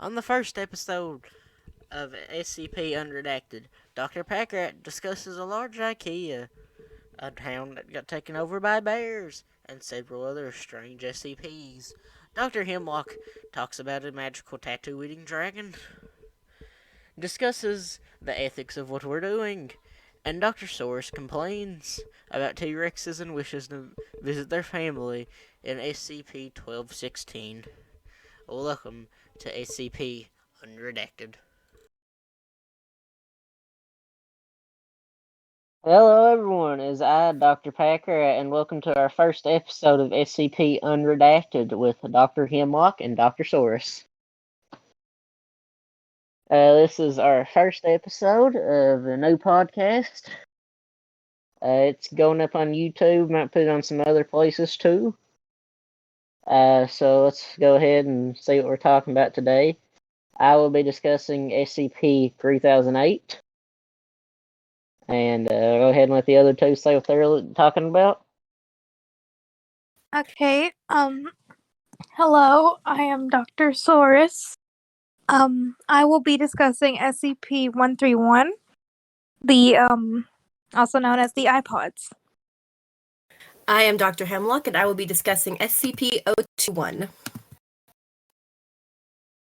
On the first episode of SCP Unredacted, Dr. Packrat discusses a large IKEA, a town that got taken over by bears, and several other strange SCPs. Dr. Hemlock talks about a magical tattoo-eating dragon, discusses the ethics of what we're doing, and Dr. Source complains about T-Rexes and wishes to visit their family in SCP-1216. Welcome to SCP Unredacted. Hello, everyone. It's I, Dr. Packer, and welcome to our first episode of SCP Unredacted with Dr. Hemlock and Dr. Saurus. This is our first episode of a new podcast. It's going up on YouTube. Might put it on some other places too. So let's go ahead and see what we're talking about today. I will be discussing SCP-3008. And go ahead and let the other two say what they're talking about. Okay, hello, I am Dr. Saurus. I will be discussing SCP-131, the, also known as the iPods. I am Dr. Hemlock, and I will be discussing SCP-021.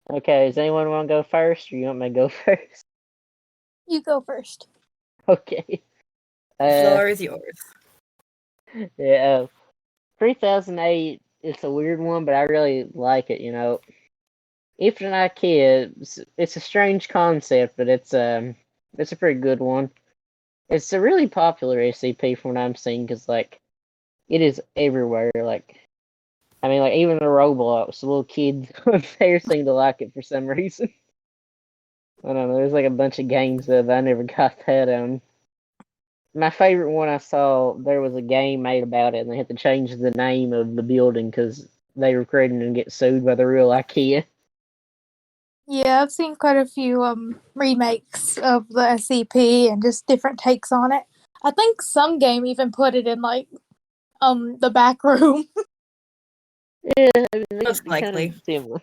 Okay, does anyone want to go first, or you want me to go first? You go first. Okay. The floor is yours. Yeah, 3008 is a weird one, but I really like it, If an IKEA, it's a strange concept, but it's a pretty good one. It's a really popular SCP from what I'm seeing, because, it is everywhere, even the Roblox, the little kids there seem to like it for some reason. I don't know, there's a bunch of games that I never got that on. My favorite one I saw, there was a game made about it, and they had to change the name of the building because they were creating to get sued by the real IKEA. Yeah, I've seen quite a few, remakes of the SCP and just different takes on it. I think some game even put it in, the back room. Yeah, Most likely. kind of similar.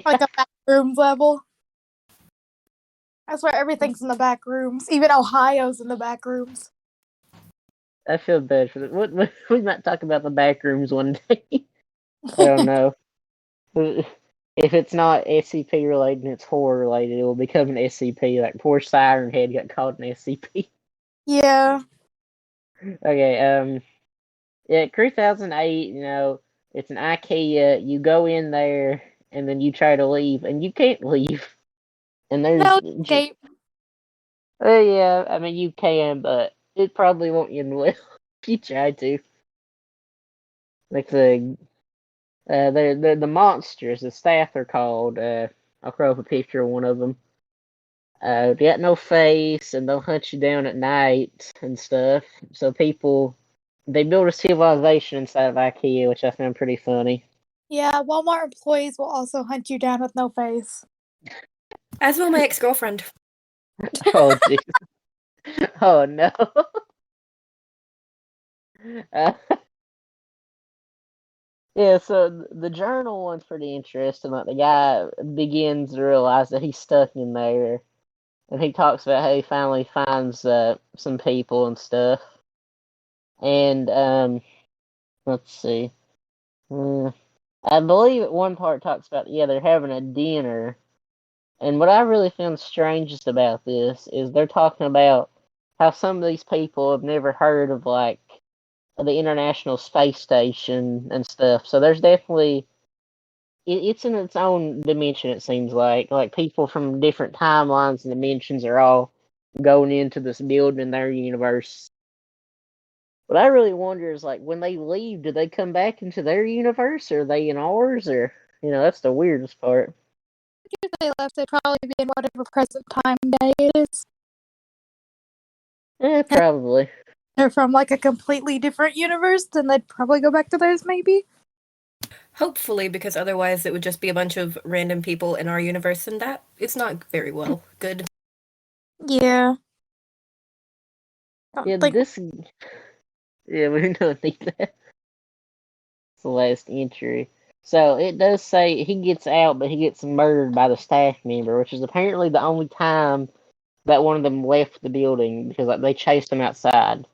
Like a back rooms level. I swear everything's in the back rooms. Even Ohio's in the back rooms. I feel bad for them. We might talk about the back rooms one day. I don't know. If it's not SCP related and it's horror related, it will become an SCP. Like poor Siren Head got caught in SCP. Yeah. Okay, yeah, 3008, it's an IKEA. You go in there and then you try to leave and you can't leave. And there's No escape. Oh yeah, I mean you can, but it probably won't end well if you try to. Like the monsters, the staff are called. I'll throw up a picture of one of them. They got no face, and they'll hunt you down at night and stuff. So they build a civilization inside of IKEA, which I found pretty funny. Yeah, Walmart employees will also hunt you down with no face. As will my ex-girlfriend. Oh, jeez. Oh, no. Yeah, so the journal one's pretty interesting. Like, the guy begins to realize that he's stuck in there, and he talks about how he finally finds some people and stuff. And, let's see. I believe at one part talks about, yeah, they're having a dinner. And what I really found strangest about this is they're talking about how some of these people have never heard of, the International Space Station and stuff. So there's definitely, it's in its own dimension, it seems like. Like, people from different timelines and dimensions are all going into this building in their universe. What I really wonder is, when they leave, do they come back into their universe, or are they in ours, or, that's the weirdest part. If they left, they'd probably be in whatever present time day it is. Yeah, probably. They're from, a completely different universe, then they'd probably go back to theirs, maybe? Hopefully, because otherwise it would just be a bunch of random people in our universe, and that is not very well good. Yeah. Yeah, Yeah, we don't need that. It's the last entry. So it does say he gets out, but he gets murdered by the staff member, which is apparently the only time that one of them left the building because like, they chased him outside.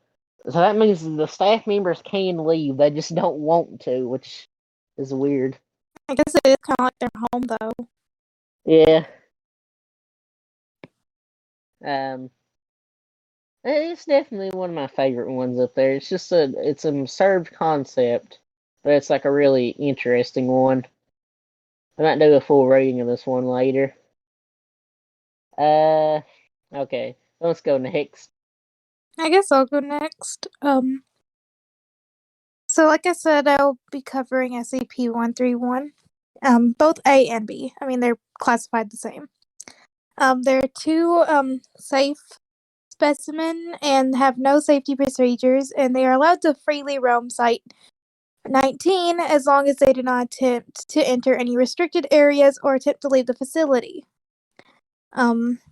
So that means the staff members can leave, they just don't want to, which is weird. I guess it is kind of like their home, though. Yeah. Um, it's definitely one of my favorite ones up there. It's an absurd concept, but it's like a really interesting one. I might do a full rating of this one later. Okay, let's go next. I guess I'll go next. So like I said, I'll be covering SCP-131. Both A and B. I mean, they're classified the same. There are two safe specimen and have no safety procedures, and they are allowed to freely roam Site 19 as long as they do not attempt to enter any restricted areas or attempt to leave the facility.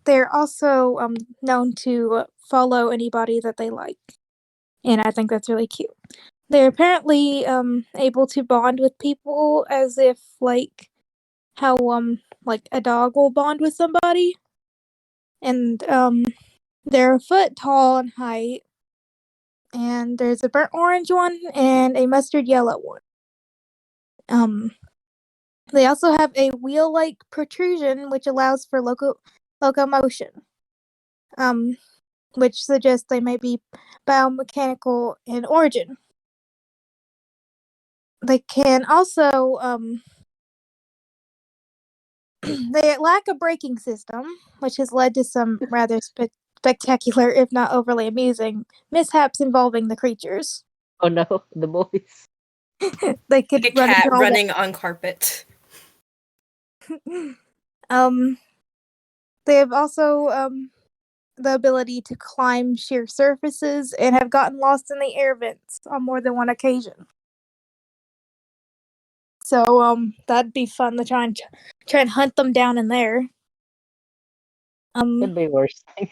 They're also known to follow anybody that they like, and I think that's really cute. They're apparently able to bond with people as if like how like a dog will bond with somebody, and they're a foot tall in height, and there's a burnt orange one and a mustard yellow one. They also have a wheel-like protrusion which allows for locomotion, which suggests they may be biomechanical in origin. They can also they lack a braking system, which has led to some rather spectacular, if not overly amusing, mishaps involving the creatures. Oh no, the boys. They could Like a run cat into running on carpet. They have also the ability to climb sheer surfaces and have gotten lost in the air vents on more than one occasion. So that'd be fun to try and hunt them down in there. Could be worse things.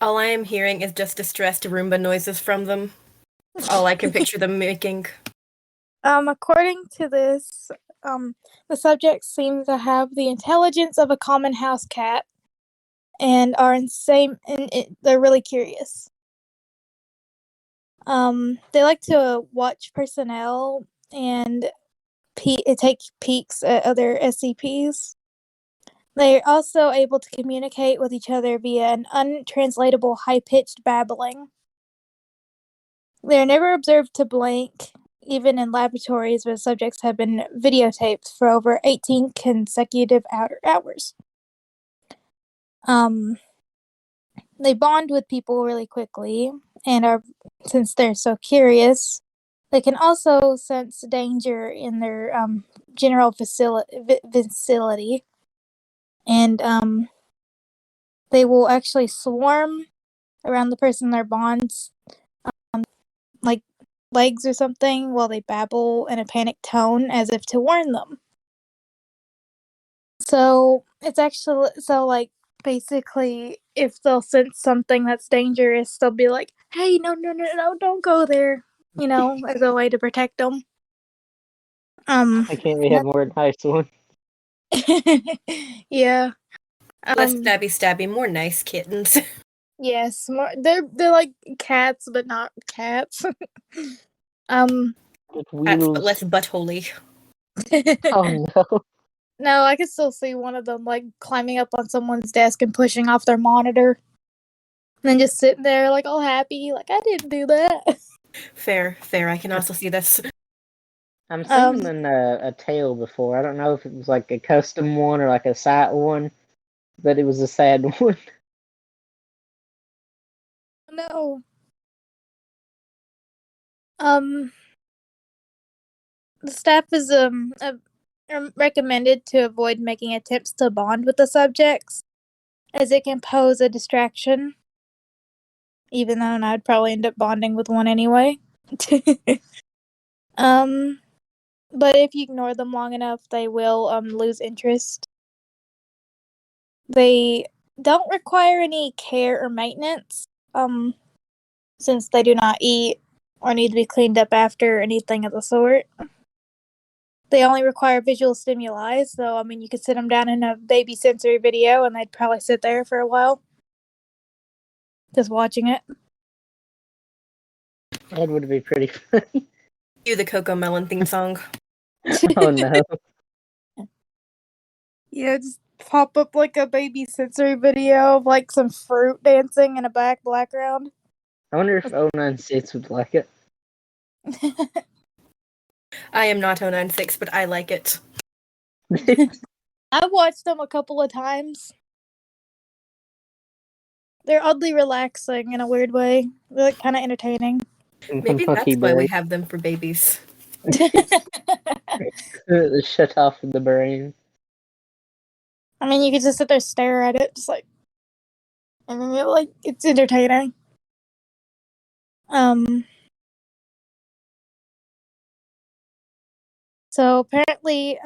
All I am hearing is just distressed Roomba noises from them. It's all I can picture them making. According to this, the subjects seem to have the intelligence of a common house cat and are insane, and they're really curious. They like to watch personnel and take peeks at other SCPs. They're also able to communicate with each other via an untranslatable high-pitched babbling. They're never observed to blink, even in laboratories where subjects have been videotaped for over 18 consecutive hours. They bond with people really quickly, and since they're so curious, they can also sense danger in their general vicinity, and they will actually swarm around the person their bonds, like legs or something, while they babble in a panicked tone as if to warn them. So it's actually like basically if they'll sense something that's dangerous, they'll be like, "Hey, no, don't go there," as a way to protect them. I can't we have more nice one? Yeah. Less stabby, more nice kittens. Yes, more. They're like cats, but not cats. Cats, but less buttholey. Oh no. No, I can still see one of them like climbing up on someone's desk and pushing off their monitor. And then just sitting there like all happy, like I didn't do that. Fair. I can also see this. I'm seeing a tail before. I don't know if it was like a custom one or like a site one, but it was a sad one. No. The staff is recommended to avoid making attempts to bond with the subjects, as it can pose a distraction. Even though I'd probably end up bonding with one anyway. But if you ignore them long enough, they will lose interest. They don't require any care or maintenance, since they do not eat or need to be cleaned up after anything of the sort. They only require visual stimuli, so I mean, you could sit them down in a baby sensory video, and they'd probably sit there for a while, just watching it. That would be pretty funny. Cue the Coco Melon theme song. Oh no. Yeah, just pop up like a baby sensory video of like some fruit dancing in a background. I wonder if 096 would like it. I am not 096, but I like it. I've watched them a couple of times. They're oddly relaxing in a weird way. They're like kind of entertaining. Maybe that's why we have them for babies. Shut off the brain. I mean, you could just sit there stare at it, just like, and then it's entertaining. So apparently,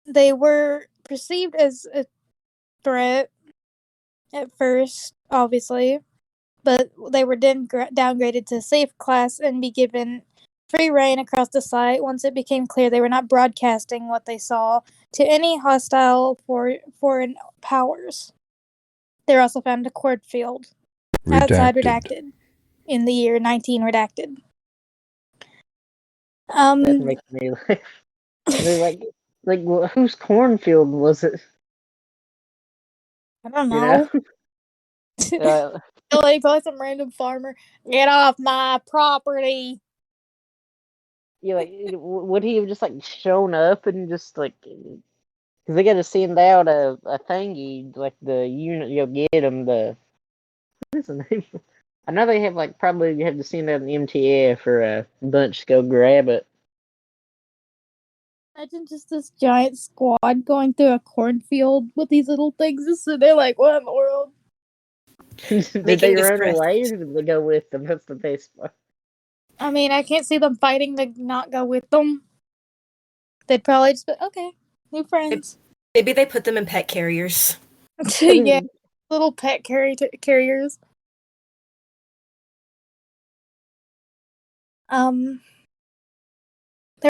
they were perceived as a threat at first, obviously, but they were then downgraded to safe class and be given free reign across the site once it became clear they were not broadcasting what they saw to any hostile foreign powers. They were also found in a cornfield outside Redacted in the year 19 Redacted. That makes me laugh. They're like, whose cornfield was it? I don't know. You know? Like, probably some random farmer. Get off my property. Yeah, like, would he have just like shown up and just like, because they got to send out a thingy, like the unit, you'll get them the, what is the name? I know they have like probably you have to send out an MTF for a bunch to go grab it. Imagine just this giant squad going through a cornfield with these little things. So they're like, what in the world? Did they run away or did they go with them? That's the best part. I mean, I can't see them fighting to not go with them. They'd probably just be, okay, new friends. Maybe they put them in pet carriers. Yeah, little pet carriers. There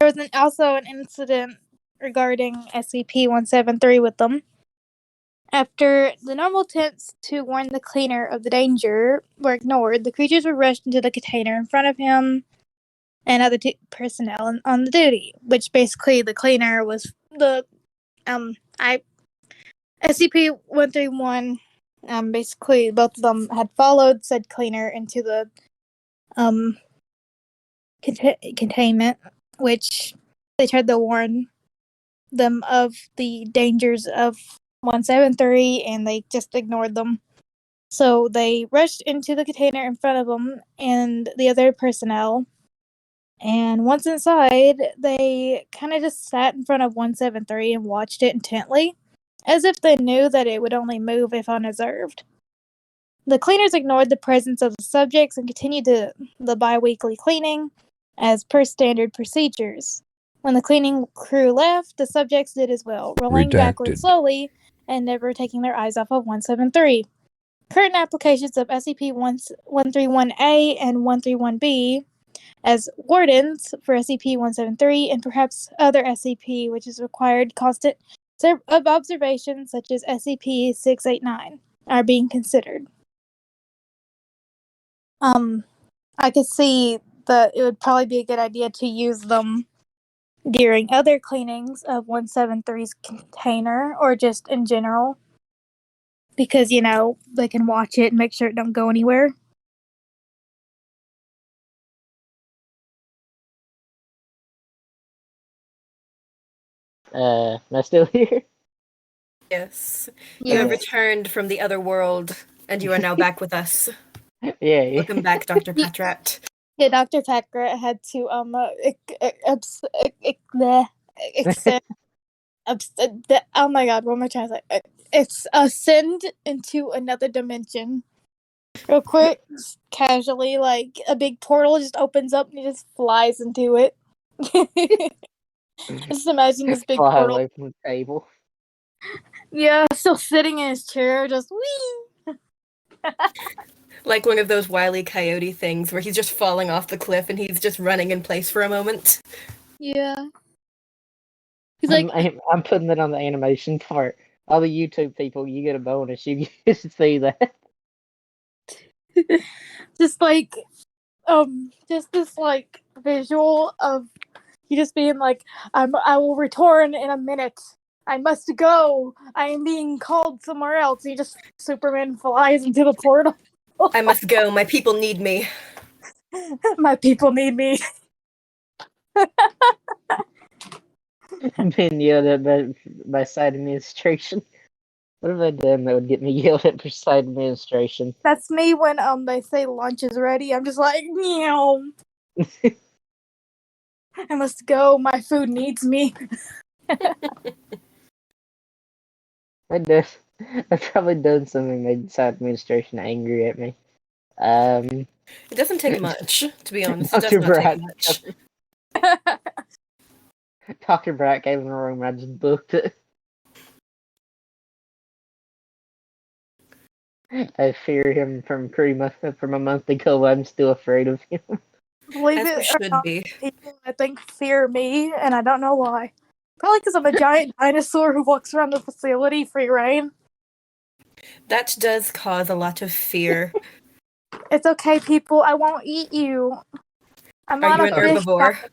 was also an incident regarding SCP-173 with them. After the normal attempts to warn the cleaner of the danger were ignored, the creatures were rushed into the container in front of him and other personnel on the duty, which basically the cleaner was the SCP-131. Basically both of them had followed said cleaner into the containment, which they tried to warn them of the dangers of 173, and they just ignored them. So they rushed into the container in front of them and the other personnel. And once inside, they kind of just sat in front of 173 and watched it intently, as if they knew that it would only move if unobserved. The cleaners ignored the presence of the subjects and continued the bi-weekly cleaning as per standard procedures. When the cleaning crew left, the subjects did as well, rolling backwards slowly and never taking their eyes off of 173. Current applications of SCP-131-A and 131-B as wardens for SCP-173 and perhaps other SCP, which is required constant of observation, such as SCP-689, are being considered. I could see that it would probably be a good idea to use them during other cleanings of 173's container or just in general, because they can watch it and make sure it don't go anywhere. Am I still here? Yes. You have returned from the other world and you are now back with us. Yeah. Welcome back, Dr. Patrat. Yeah, Dr. Patrat had to oh my god, what am I trying to say? It's ascend into another dimension. Real quick, just casually, like a big portal just opens up and he just flies into it. Just imagine this big Fly portal. away from the table. Yeah, still sitting in his chair, just wee. Like one of those Wile E. Coyote things where he's just falling off the cliff and he's just running in place for a moment. Yeah. He's like, I'm putting it on the animation part. All the YouTube people, you get a bonus. You get to see that. just like, just this like visual of you just being like, I will return in a minute. I must go. I am being called somewhere else. He just Superman flies into the portal. I must go. My people need me. My people need me. Being yelled at by site administration. What have I done that would get me yelled at for site administration? That's me when they say lunch is ready. I'm just like, meow. I must go. My food needs me. I've probably done something that made site administration angry at me. It doesn't take much, to be honest. It does Dr. not take Brack. much. Dr. Brack came in the room, I just booked it. I fear him from from a month ago. I'm still afraid of him. Believe As we it or should not, be. people I think fear me, and I don't know why. Probably because I'm a giant dinosaur who walks around the facility free reign. That does cause a lot of fear. It's okay, people. I won't eat you. I'm Are on you a an fish herbivore? diet.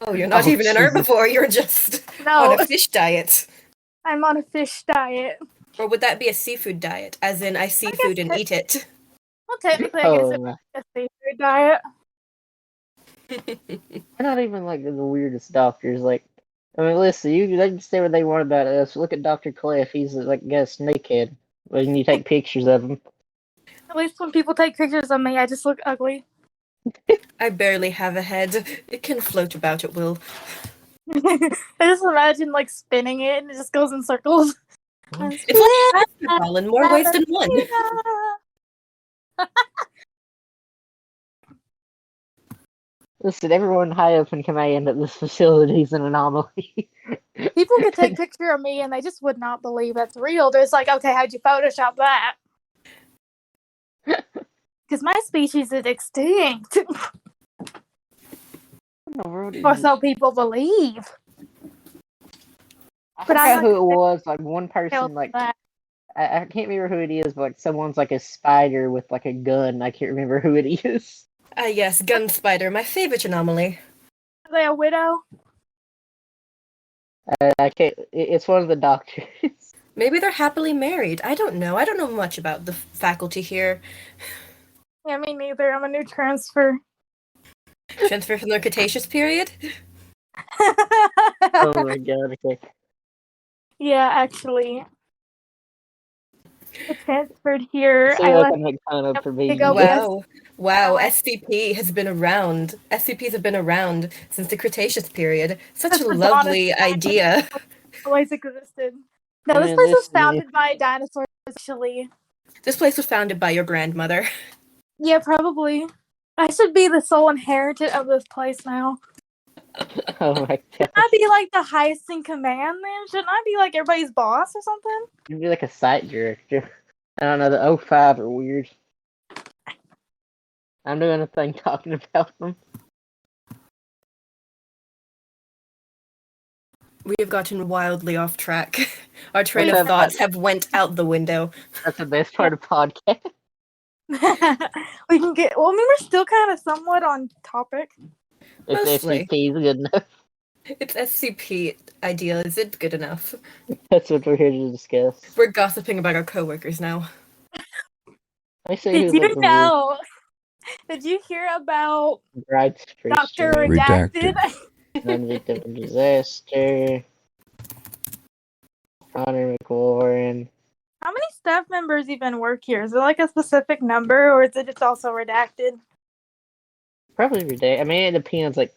Oh, you're not even an Jesus. herbivore, you're just No, on a fish diet. I'm on a fish diet. Or would that be a seafood diet? As in, I see food and eat it. Well, technically, I guess it's a seafood diet. They're not even like the weirdest doctors. Like, I mean, listen, they can say what they want about us. Look at Dr. Clef. He's like a snakehead. When you take pictures of him. At least when people take pictures of me, I just look ugly. I barely have a head. It can float about at will. I just imagine like spinning it and it just goes in circles. It's like basketball in more ways than one. Listen, everyone high up in command at this facility is an anomaly. People could take picture of me and they just would not believe it's real. They're just like, okay, how'd you Photoshop that? Because my species is extinct. Or so people believe. I But forgot I'm who it was. Like one tell person, like that. I can't remember who it is, but like someone's like a spider with like a gun. I can't remember who it is. Ah, yes, gun spider, my favorite anomaly. Are they a widow? I can't. It's one of the doctors. Maybe they're happily married. I don't know. I don't know much about the faculty here. Yeah, me neither. I'm a new transfer. Transfer from the Cretaceous period? Oh my god! Okay. Yeah, actually. I transferred here. See, I like left I'm like kind of for to being. go with Wow, Alex. SCP has been around. SCPs have been around since the Cretaceous period. Such Since a the dawn of lovely time. idea. Always existed. No, I this mean, place was listen, founded by dinosaurs, actually. This place was founded by your grandmother. Yeah, probably. I should be the sole inheritant of this place now. Oh my god! I'd be like the highest in command then? Shouldn't I be like everybody's boss or something? You'd be like a site director. I don't know. The O5 are weird. I'm doing a thing talking about them. We have gotten wildly off track. Our train Let's of have thoughts have went out the window. That's the best part of podcast. We can get. Well, I mean, we're still kind of somewhat on topic. If Mostly. SCP is good enough, It's SCP idea. Is it good enough? that's what we're here to discuss. We're gossiping about our coworkers now. I say Did who's you like the know? Did you hear about bright Dr. Christian, Redacted? non-victim of disaster, Connor McLaurin. How many staff members even work here? Is it like a specific number, or is it just also redacted? Probably every day. I mean, it depends. Like,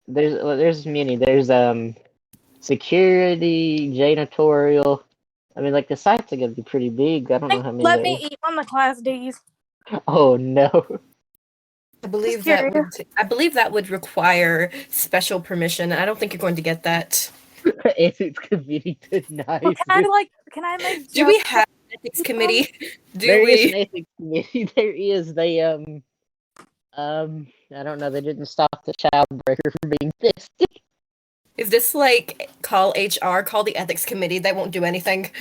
there's many. There's security, janitorial. I mean, like the sites are gonna be pretty big. I don't know how many. Let me eat on the class D's. Oh no! I believe that would require special permission. I don't think you're going to get that. Ethics committee tonight. Well, can I make? Do we have an ethics committee? Do There is we? an ethics committee. There is. They I don't know. They didn't stop the child breaker from being tested. Is this like call HR, call the ethics committee? They won't do anything.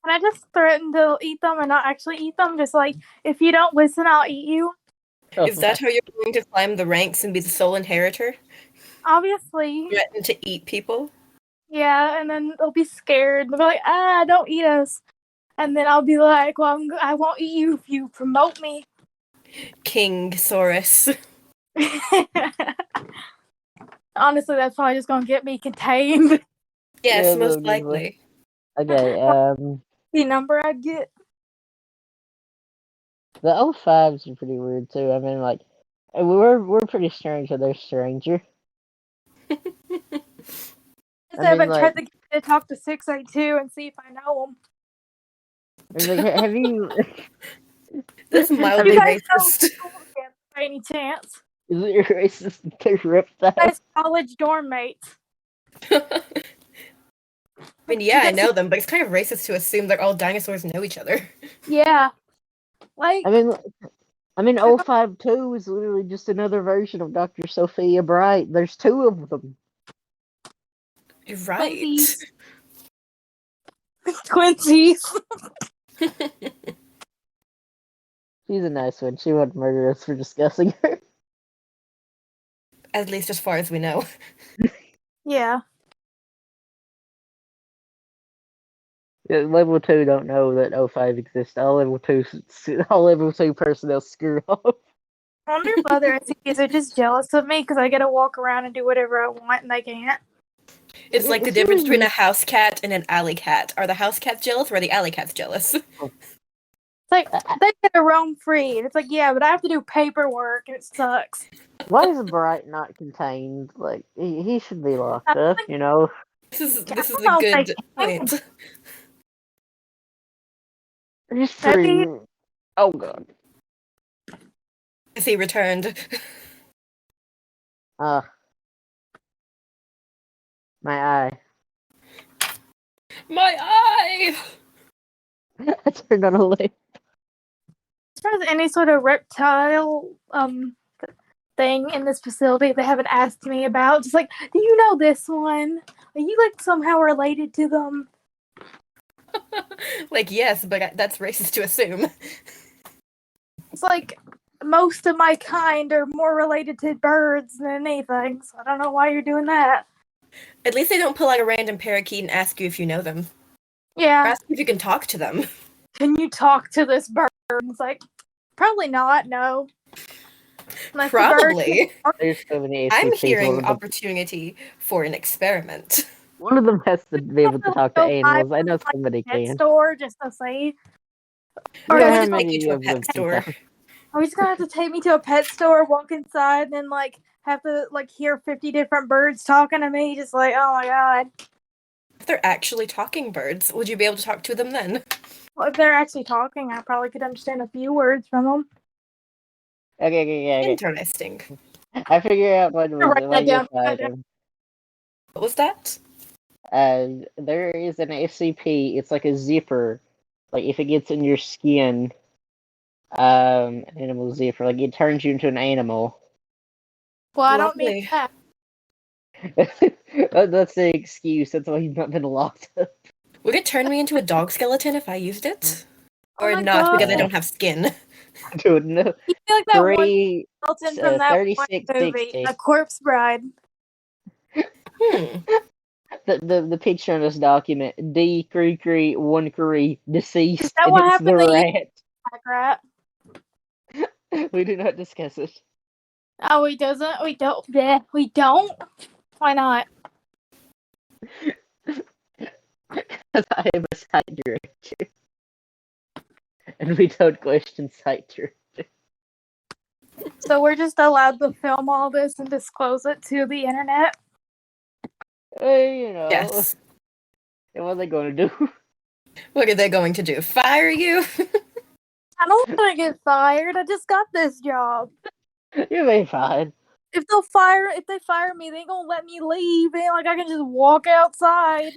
And I just threatened to eat them and not actually eat them. Just like, if you don't listen, I'll eat you. Is that how you're going to climb the ranks and be the sole inheritor? Obviously. Threaten to eat people? Yeah, and then they'll be scared. They'll be like, don't eat us. And then I'll be like, well, I won't eat you if you promote me. King Saurus. Honestly, that's probably just gonna get me contained. Yes, Yeah, most they'll just likely. Okay, The number I'd get. the O5s are pretty weird too. I mean, like, we're pretty strange to their stranger. I I mean, haven't tried like, to get to talk to 682 and see if I know them. I mean, like, have you? That's I mildly mean, You guys know racist. school again, by any chance? is it racist to rip that? Guys, college dorm mates. I mean, yeah, You I guys- know them, but it's kind of racist to assume that all dinosaurs know each other. Yeah. Like, I mean, O52 is literally just another version of Dr. Sophia Bright. There's two of them. You're right. Twinsies. Twinsies. She's a nice one. She won't murder us for discussing her. At least as far as we know. Yeah. Yeah, level 2 don't know that O5 exists. All level 2 personnel screw off. I wonder if other SCPs are just jealous of me because I get to walk around and do whatever I want and they can't. It's like the It's difference really- between a house cat and an alley cat. Are the house cats jealous or are the alley cats jealous? It's like, they get to roam free. And it's like, yeah, but I have to do paperwork and it sucks. Why is Bright not contained? Like, he should be locked I up, think- you know? This is I a don't know if good they point. Just Maybe- for... Oh, God. Is he returned? My eye. My eye! I turned on a light. As far as any sort of reptile thing in this facility they haven't asked me about, just like, do you know this one? Are you like somehow related to them? Like, yes, but that's racist to assume. It's like most of my kind are more related to birds than anything, so I don't know why you're doing that. At least they don't pull out a random parakeet and ask you if you know them. Or Yeah, ask you if you can talk to them. can you talk to this bird? And it's like, probably not, no. Unless the bird Probably. There's so many I'm SCPs. hearing opportunity for an experiment. One of them has to be able to talk to Go buy animals. I know like, somebody pet can. store just to see. Or Or I how would just take many you to a of them pet can store. talk? Are we just gonna have to take me to a pet store, walk inside, and then like have to like hear 50 different birds talking to me? Just like, oh my god. If they're actually talking birds, would you be able to talk to them then? Well, if they're actually talking, I probably could understand a few words from them. Okay. Interesting. I figure out what was Write that down. Write that item. What was that? There is an SCP. It's like a zipper. Like if it gets in your skin, animal zipper. Like it turns you into an animal. Well, I don't need Lovely. that. That's the excuse. That's why you've not been locked up. Would it turn me into a dog skeleton if I used it? Oh Or my not, God. because I don't have skin? Dude, no. You feel like that one 3, skeleton from that one 36, movie, 60. A Corpse Bride. Hmm. The picture on this document: D Cree 1 Cree deceased. Is that And what it's happened the to you? rat. Like, right? We do not discuss it. Oh, we doesn't. We don't. Yeah, we don't. Why not? Because I am a site director. And we don't question site director. So we're just allowed to film all this and disclose it to the internet. You know. Yes. And what are they going to do? What are they going to do? Fire you? I don't want to get fired. I just got this job. You'll be fine. if they fire me, they ain't gonna let me leave. Ain't like I can just walk outside.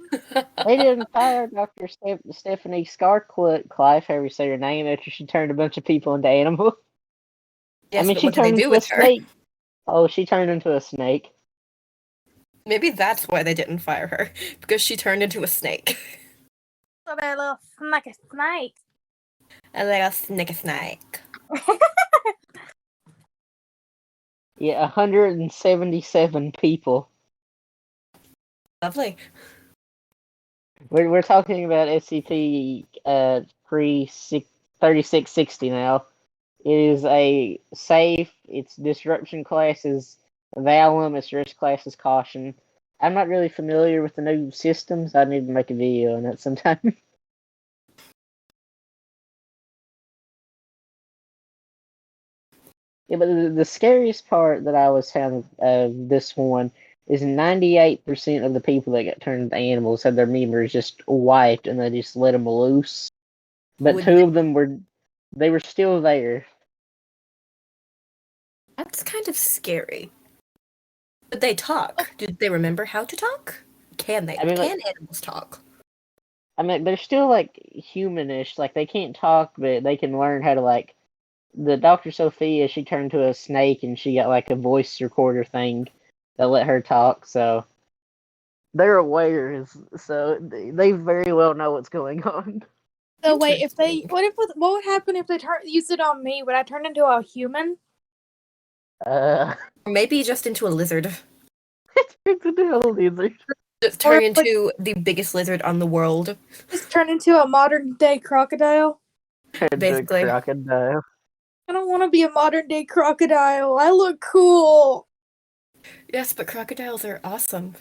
They didn't fire Dr. Stephanie Scarcliffe, however you say her name, after she turned a bunch of people into animals. Yes, I mean, but she what did they turned do into a with her? snake. Oh, she turned into a snake. Maybe that's why they didn't fire her, because she turned into a snake. So that little snake. A little snake. Yeah, 177 people. Lovely. We're talking about SCP pre 3660 now. It is a safe. Its disruption class is Valium. Its risk class is Caution. I'm not really familiar with the new systems. I need to make a video on that sometime. Yeah, but the scariest part that I was found of this one is 98% of the people that got turned into animals had their memories just wiped and they just let them loose. But Would two they- of them were still there. That's kind of scary. But they talk. Did they remember how to talk? Can they? I mean, like, Can animals talk? they're still like humanish. Like they can't talk, but they can learn how to like. The Dr. Sophia, she turned to a snake and she got like a voice recorder thing that let her talk. So they're aware. So they very well know what's going on. So wait, if they Interesting. what would happen if they used it on me? Would I turn into a human? Uh, Or maybe just into a lizard. it's a hell lizard. Just Or turn like into the biggest lizard on the world, just turn into a modern day crocodile? The basically. crocodile. I don't want to be a modern day crocodile. I look cool. Yes, but crocodiles are awesome.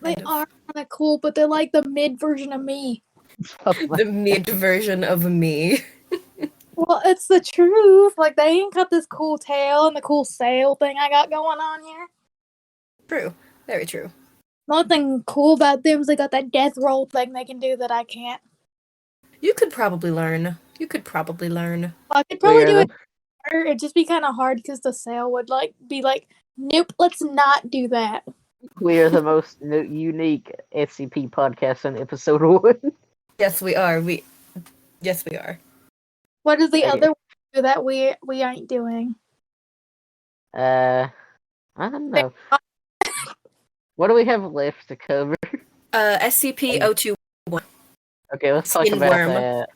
They Kind of. are kind of cool, but they're like the mid version of me. The mid version of me. Well, it's the truth. Like they ain't got this cool tail and the cool sail thing I got going on here. True. Very true. Nothing cool about them is they got that death roll thing they can do that I can't. You could probably learn. You could probably learn. I could We probably are do the it. It'd just be kind of hard because the sail would like be like, nope, let's not do that. we are the most unique SCP podcast on episode 1. Yes, we are. Yes, we are. What is the Okay. other one do that we ain't doing? I don't know. What do we have left to cover? SCP-021. Okay, let's talk Skin about worm. that.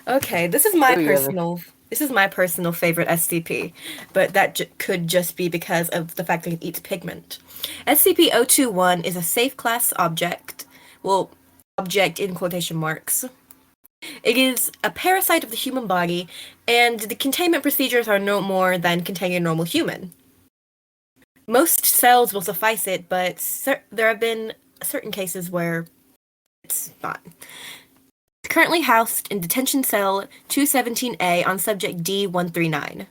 Okay, this is my Oh, yeah, personal favorite SCP, but that could just be because of the fact that it eats pigment. SCP-021 is a safe class object. Well, object in quotation marks. It is a parasite of the human body, and the containment procedures are no more than containing a normal human. Most cells will suffice it, but there have been certain cases where it's not. It's currently housed in Detention Cell 217A on Subject D-139.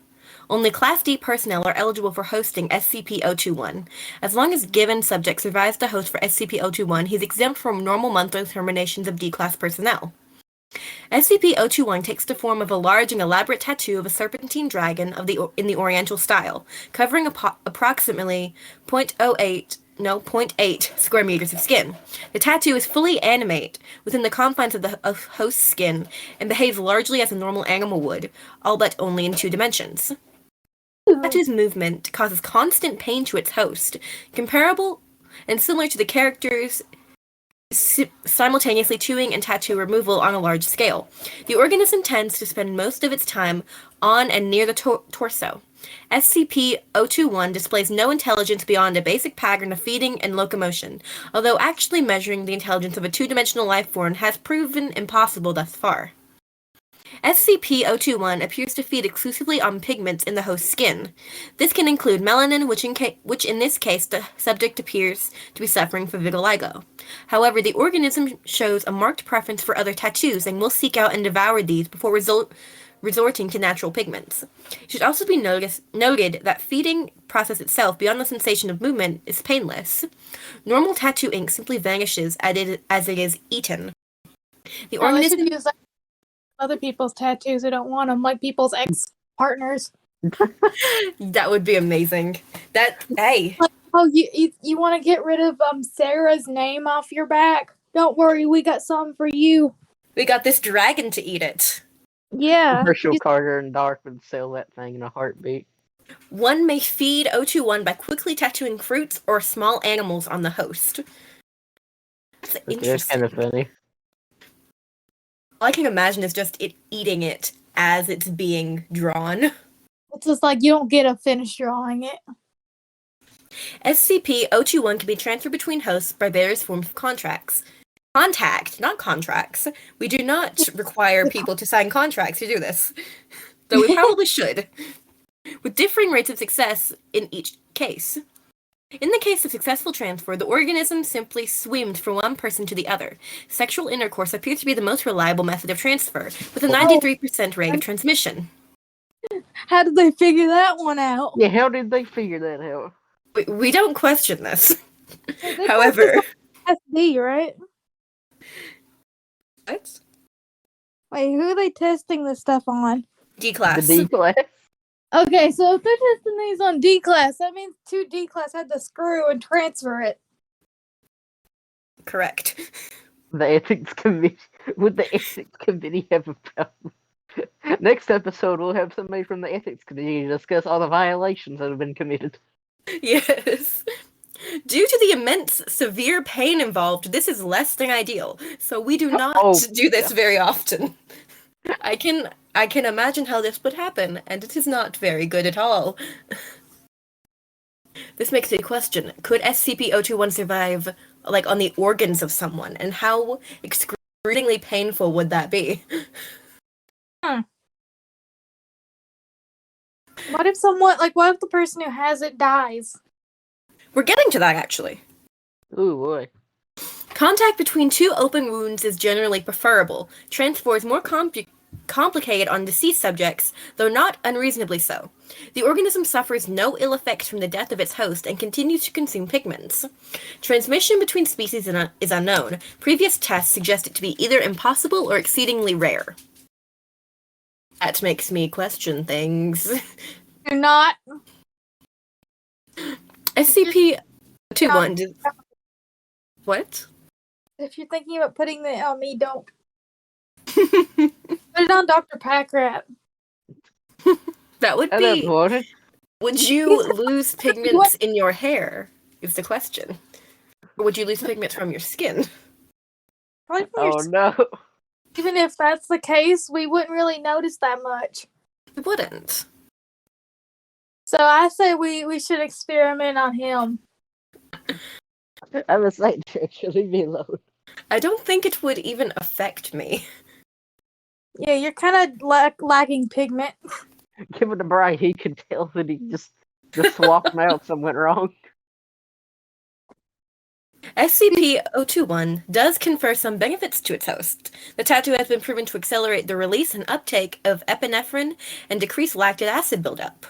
Only Class D personnel are eligible for hosting SCP-021. As long as given subject survives the host for SCP-021, he's exempt from normal monthly terminations of D-Class personnel. SCP-021 takes the form of a large and elaborate tattoo of a serpentine dragon in the Oriental style, covering approximately 0.8 square meters of skin. The tattoo is fully animate within the confines of the host's skin and behaves largely as a normal animal would, albeit only in 2 dimensions. The tattoo's movement causes constant pain to its host, comparable and similar to the character's simultaneously chewing and tattoo removal on a large scale. The organism tends to spend most of its time on and near the torso. SCP-021 displays no intelligence beyond a basic pattern of feeding and locomotion, although actually measuring the intelligence of a 2-dimensional life form has proven impossible thus far. SCP-021 appears to feed exclusively on pigments in the host's skin. This can include melanin, which in this case the subject appears to be suffering from vitiligo. However, the organism shows a marked preference for other tattoos and will seek out and devour these before resorting to natural pigments. It should also be noted that feeding process itself, beyond the sensation of movement, is painless. Normal tattoo ink simply vanishes as it is eaten. The They should organism use other people's tattoos who don't want them, like people's ex-partners. That would be amazing. Hey. Oh, you want to get rid of Sarah's name off your back? Don't worry, we got something for you. We got this dragon to eat it. Yeah. Herschel Carter and Dark would sell that thing in a heartbeat. One may feed O21 by quickly tattooing fruits or small animals on the host. That's interesting. That's kind of funny. All I can imagine is just it eating it as it's being drawn. It's just like you don't get to finish drawing it. SCP-021 can be transferred between hosts by various forms of contracts. Contact, not contracts. We do not require people to sign contracts to do this, though we probably should, with differing rates of success in each case. In the case of successful transfer, the organism simply swimmed from one person to the other. Sexual intercourse appears to be the most reliable method of transfer, with a 93% rate of transmission. How did they figure that one out? Yeah, how did they figure that out? We don't question this. However... SD, right? What? Wait, who are they testing this stuff on? D-class. The D-class? Okay, so if they're testing these on D-class, that means 2 D-class had to screw and transfer it. Correct. The ethics committee. Would the ethics committee have a problem? Next episode, we'll have somebody from the ethics committee to discuss all the violations that have been committed. Yes. Due to the immense, severe pain involved, this is less than ideal, so we do not do this very often. I can imagine how this would happen, and it is not very good at all. This makes me question, could SCP-021 survive, like, on the organs of someone, and how excruciatingly painful would that be? What if what if the person who has it dies? We're getting to that, actually. Ooh, boy. Contact between 2 open wounds is generally preferable. Transfer is more complicated on deceased subjects, though not unreasonably so. The organism suffers no ill effects from the death of its host and continues to consume pigments. Transmission between species is unknown. Previous tests suggest it to be either impossible or exceedingly rare. That makes me question things. You're not. SCP-021 What? If you're thinking about putting it on me, don't. Put it on Dr. Packrat. That would be... Would you lose pigments in your hair, is the question. Or would you lose pigments from your skin? Probably from your skin. No. Even if that's the case, we wouldn't really notice that much. We wouldn't. So I say we should experiment on him. I'm a side director, leave me alone. I don't think it would even affect me. Yeah, you're kind of lacking pigment. Give it to Brian, he could tell that he just swapped out, something went wrong. SCP-021 does confer some benefits to its host. The tattoo has been proven to accelerate the release and uptake of epinephrine and decrease lactic acid buildup.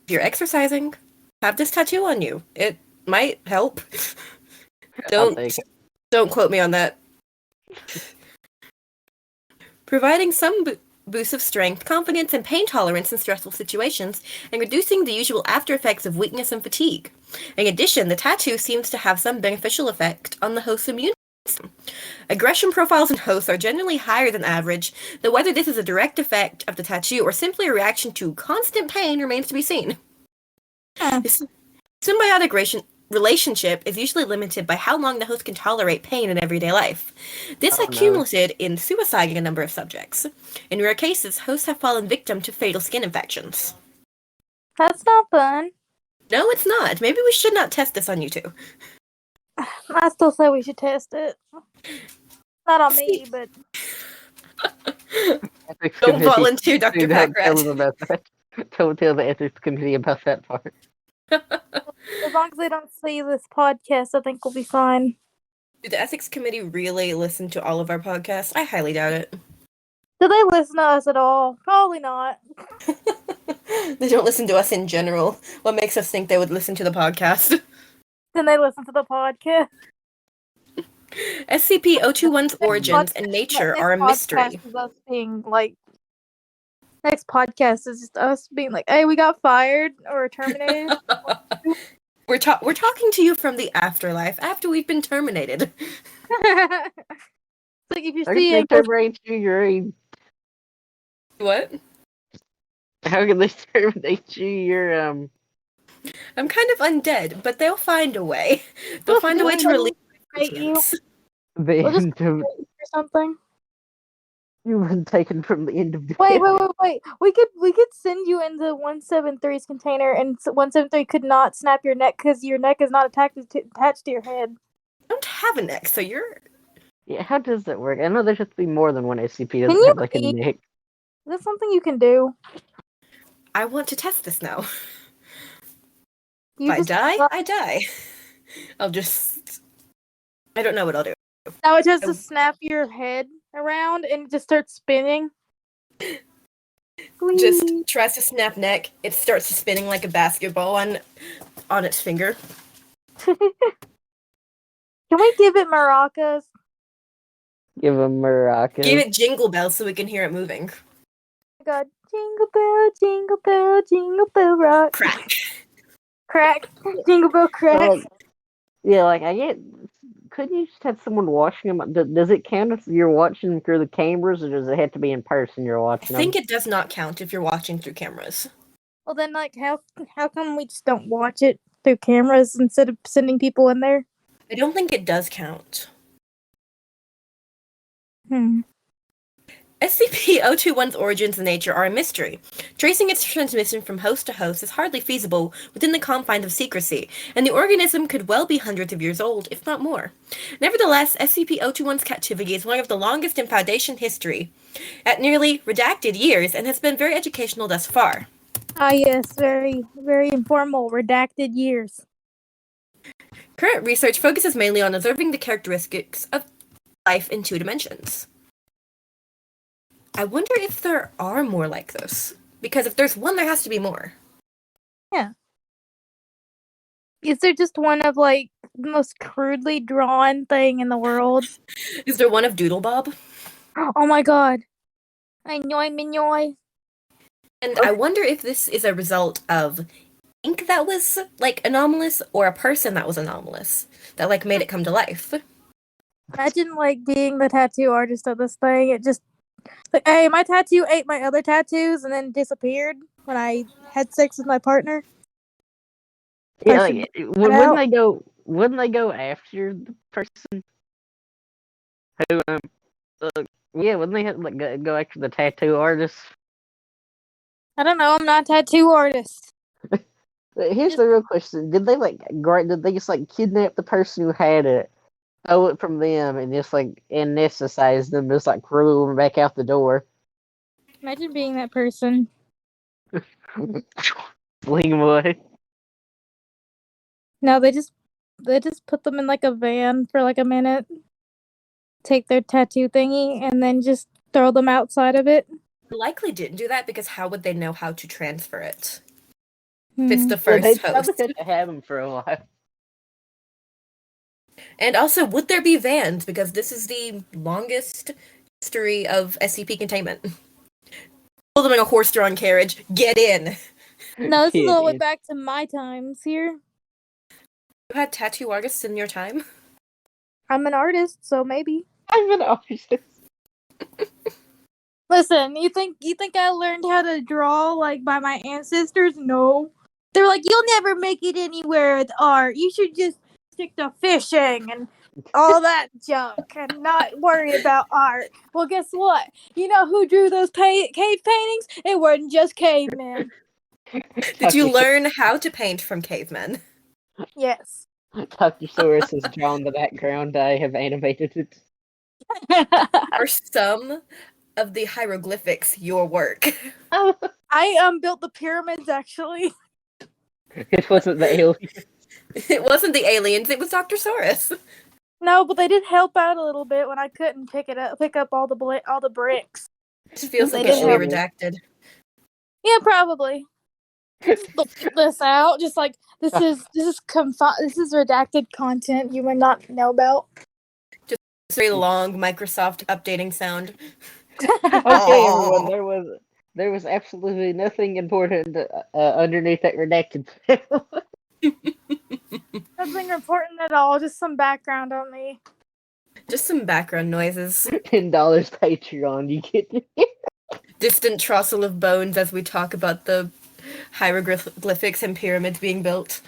If you're exercising, have this tattoo on you. It might help. Don't quote me on that. Providing some boost of strength, confidence, and pain tolerance in stressful situations, and reducing the usual after effects of weakness and fatigue. In addition, the tattoo seems to have some beneficial effect on the host's immune system. Aggression profiles in hosts are generally higher than average, though whether this is a direct effect of the tattoo or simply a reaction to constant pain remains to be seen. This symbiotic relationship is usually limited by how long the host can tolerate pain in everyday life. This accumulated in suicide in a number of subjects. In rare cases, hosts have fallen victim to fatal skin infections. That's not fun. No, it's not. Maybe we should not test this on you two. I still say we should test it. Not on me, but... Don't volunteer, Dr. Packrat. Tell the ethics committee about that part. As long as they don't see this podcast, I think we'll be fine. Do the ethics committee really listen to all of our podcasts? I highly doubt it. Do they listen to us at all? Probably not. They don't listen to us in general. What makes us think they would listen to the podcast? Then they listen to the podcast. SCP-021's origins and nature are a mystery. Is us being, Next podcast is just us being like, "Hey, we got fired or terminated." We're talking to you from the afterlife after we've been terminated. Like if you How see can they a terminate you? You're What? How can they terminate you? You're I'm kind of undead, but they'll find a way. They'll We'll find a way just to release hate you. judgments. We'll just the or something. you've been taken from the end of the Wait. We could send you into 173's container, and 173 could not snap your neck because your neck is not attached to your head. I don't have a neck, so you're. Yeah, how does that work? I know there should be more than one SCP. Can Doesn't you have like a be? neck. Is that something you can do? I want to test this now. You If I just die, I die. I'll just. I don't know what I'll do. now it has to snap your head around and just start spinning. Just Whee! tries to snap neck. It starts spinning like a basketball on its finger. Can we give it maracas? Give them maracas. Give it jingle bells so we can hear it moving. Oh my God, jingle bell, jingle bell rock. Crack. Crack, jingle bell crack. So, yeah, like I get. Could you just have someone watching them? Does it count if you're watching them through the cameras, or does it have to be in person? You're I watching think them. it does not count if you're watching through cameras. Well, then, like, how come we just don't watch it through cameras instead of sending people in there? I don't think it does count. SCP-021's origins and nature are a mystery. Tracing its transmission from host to host is hardly feasible within the confines of secrecy, and the organism could well be hundreds of years old, if not more. Nevertheless, SCP-021's captivity is one of the longest in Foundation history, at nearly redacted years, and has been very educational thus far. Ah, yes, very, very informal, redacted years. Current research focuses mainly on observing the characteristics of life in 2 dimensions. I wonder if there are more like this. Because if there's one, there has to be more. Yeah. Is there just one of, like, the most crudely drawn thing in the world? Is there one of Doodle Bob? Oh my God. Mignoy. And I wonder if this is a result of ink that was, like, anomalous, or a person that was anomalous, that, like, made it come to life. Imagine, like, being the tattoo artist of this thing. It just, like, hey, my tattoo ate my other tattoos and then disappeared when I had sex with my partner. Yeah, I like, should wouldn't out. they go? Wouldn't they go after the person who? Yeah, wouldn't they have, like go after the tattoo artist? I don't know. I'm not a tattoo artist. Here's the real question: Did they Did they just like kidnap the person who had it, stole it from them, and just like anesthetize them, just like throw them back out the door? Imagine being that person. Fling them away. No, they just put them in like a van for like a minute, take their tattoo thingy, and then just throw them outside of it. Likely didn't do that because how would they know how to transfer it? If it's the Yeah, they first probably host. had to have them for a while. And also, would there be vans? Because this is the longest history of SCP containment. Pull them in a horse-drawn carriage. Get in! No, this is all the way Kid. back to my times here. You had tattoo artists in your time? I'm an artist, so maybe. I'm an artist. Listen, you think I learned how to draw like by my ancestors? No. They're like, you'll never make it anywhere with art. You should just stick to fishing and all that junk and not worry about art. Well, guess what? You know who drew those cave paintings? It wasn't just cavemen. Did you learn how to paint from cavemen? Yes. Dr. Soros has drawn the background. I have animated it. Are some of the hieroglyphics your work? I built the pyramids actually. It wasn't the alien. It wasn't the aliens, it was Dr. Soros. No, but they did help out a little bit when I couldn't pick up all the bricks. It feels They like it did should be help. redacted. Yeah, probably. Just look this out. Just like this is redacted content you might not know about. It's very long Microsoft updating sound. Okay, everyone, There was absolutely nothing important underneath that redacted panel. Nothing important at all. Just some background on me. Just some background noises. $10 Patreon, you get me? Distant trossel of bones as we talk about the hieroglyphics and pyramids being built.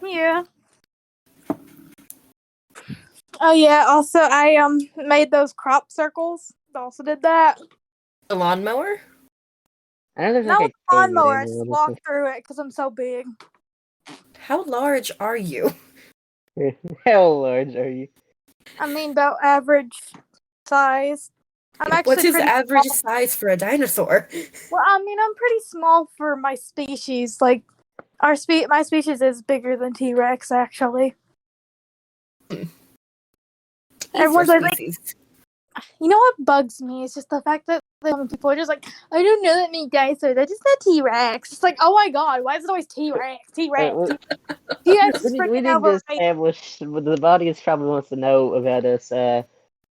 Yeah. Oh yeah. Also, I made those crop circles. Also did that. A lawnmower? I know there's Not like with a a cannon lawnmower. in I there, just honestly. walked through it because I'm so big. How large are you? How large are you? I mean, about average size. I'm actually What's his pretty average small. size for a dinosaur? Well, I mean, I'm pretty small for my species. Like, my species is bigger than T-Rex, actually. Everyone's like, species. you know what bugs me? It's just the fact that people are just like, I don't know that many dinosaurs. I just know T-Rex. It's like, oh my god, why is it always T-Rex? T-Rex. T-Rex is We freaking need to overrated. establish what the audience probably wants to know about us.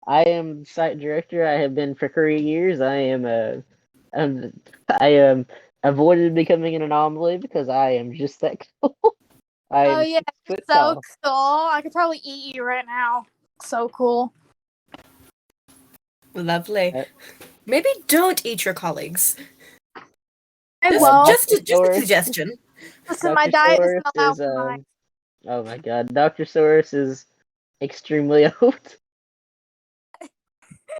I am site director. I have been for 3 years. I am avoided becoming an anomaly because I am just that cool. I Oh am yeah, 6 foot so tall. cool. I could probably eat you right now. So cool. Lovely. Uh, Maybe don't eat your colleagues. I Just, won't. just, a, just a suggestion. Listen, my Dr. diet Soros doesn't allow is for mine. oh my god, Dr. Soros is extremely old.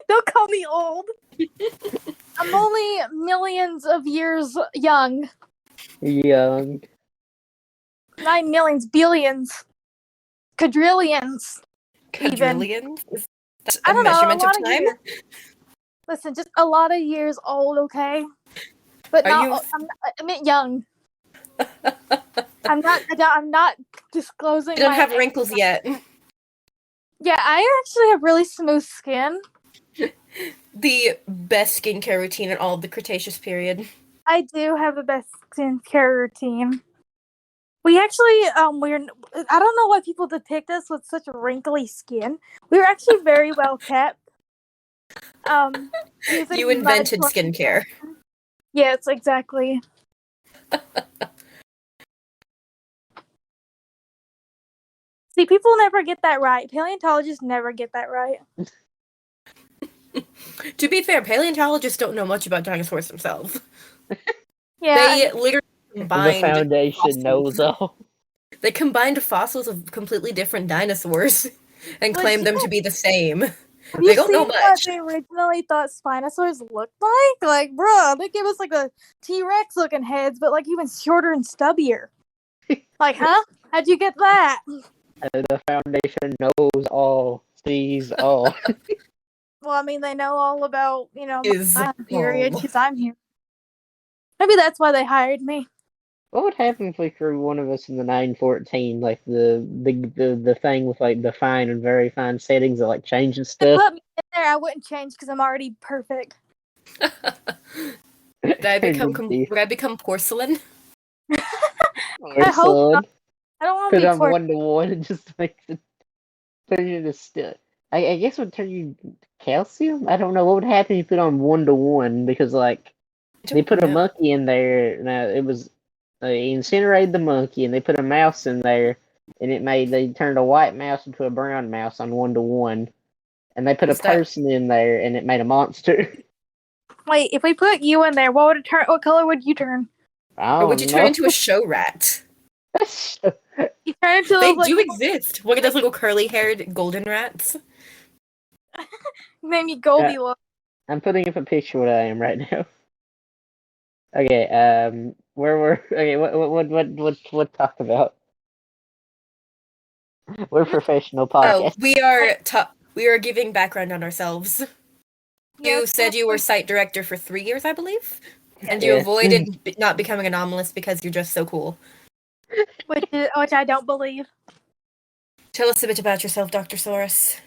Don't call me old. I'm only millions of years young. Young. 9 millions, billions, quadrillions. Quadrillions? Is that I a don't know, a measurement of lot of time? years. Listen, just a lot of years old, okay? But Are not. you? I mean, young. I'm not disclosing You don't my have age. wrinkles yet. Yeah, I actually have really smooth skin. The best skincare routine in all of the Cretaceous period. I do have the best skincare routine. We actually, I don't know why people depict us with such wrinkly skin. We were actually very well kept. Using You invented mud skincare. Yes, exactly. See, people never get that right. Paleontologists never get that right. To be fair, paleontologists don't know much about dinosaurs themselves. Yeah, They literally The combined Foundation fossils. knows all. They combined fossils of completely different dinosaurs and claimed them to be the same. have They you don't know seen what much. they originally thought Spinosaurs looked like? Like, bruh, they give us like a T-Rex looking heads, but like even shorter and stubbier. Like, huh? How'd you get that? The Foundation knows all, sees all. Well, I mean, they know all about, Is my time period all. because I'm here. Maybe that's why they hired me. What would happen if we threw one of us in the 914, like the thing with like the fine and very fine settings that like changes If they stuff? put me in there, I wouldn't change because I'm already perfect. Would I become porcelain? I hope Porcelain. not. I don't want to Put be on porcelain. 1-to-1 and just makes it turn you into still. I guess it would turn you calcium. I don't know what would happen if you put on 1-to-1 because like they put a monkey in there. Now it was they incinerated the monkey and they put a mouse in there and they turned a white mouse into a brown mouse on 1-to-1 and they put a person in there and it made a monster. Wait, if we put you in there, what would it turn? What color would you turn? Or would you turn into a show rat? You turn into They those, do exist. Look at those little curly-haired golden rats. Maybe Goldilocks. I'm putting up a picture of what I am right now. Okay, what talk about? We're professional Oh, podcasters. we are giving background on ourselves. You said you were site director for 3 years, I believe, and you avoided not becoming anomalous because you're just so cool. Which I don't believe. Tell us a bit about yourself, Dr. Soros.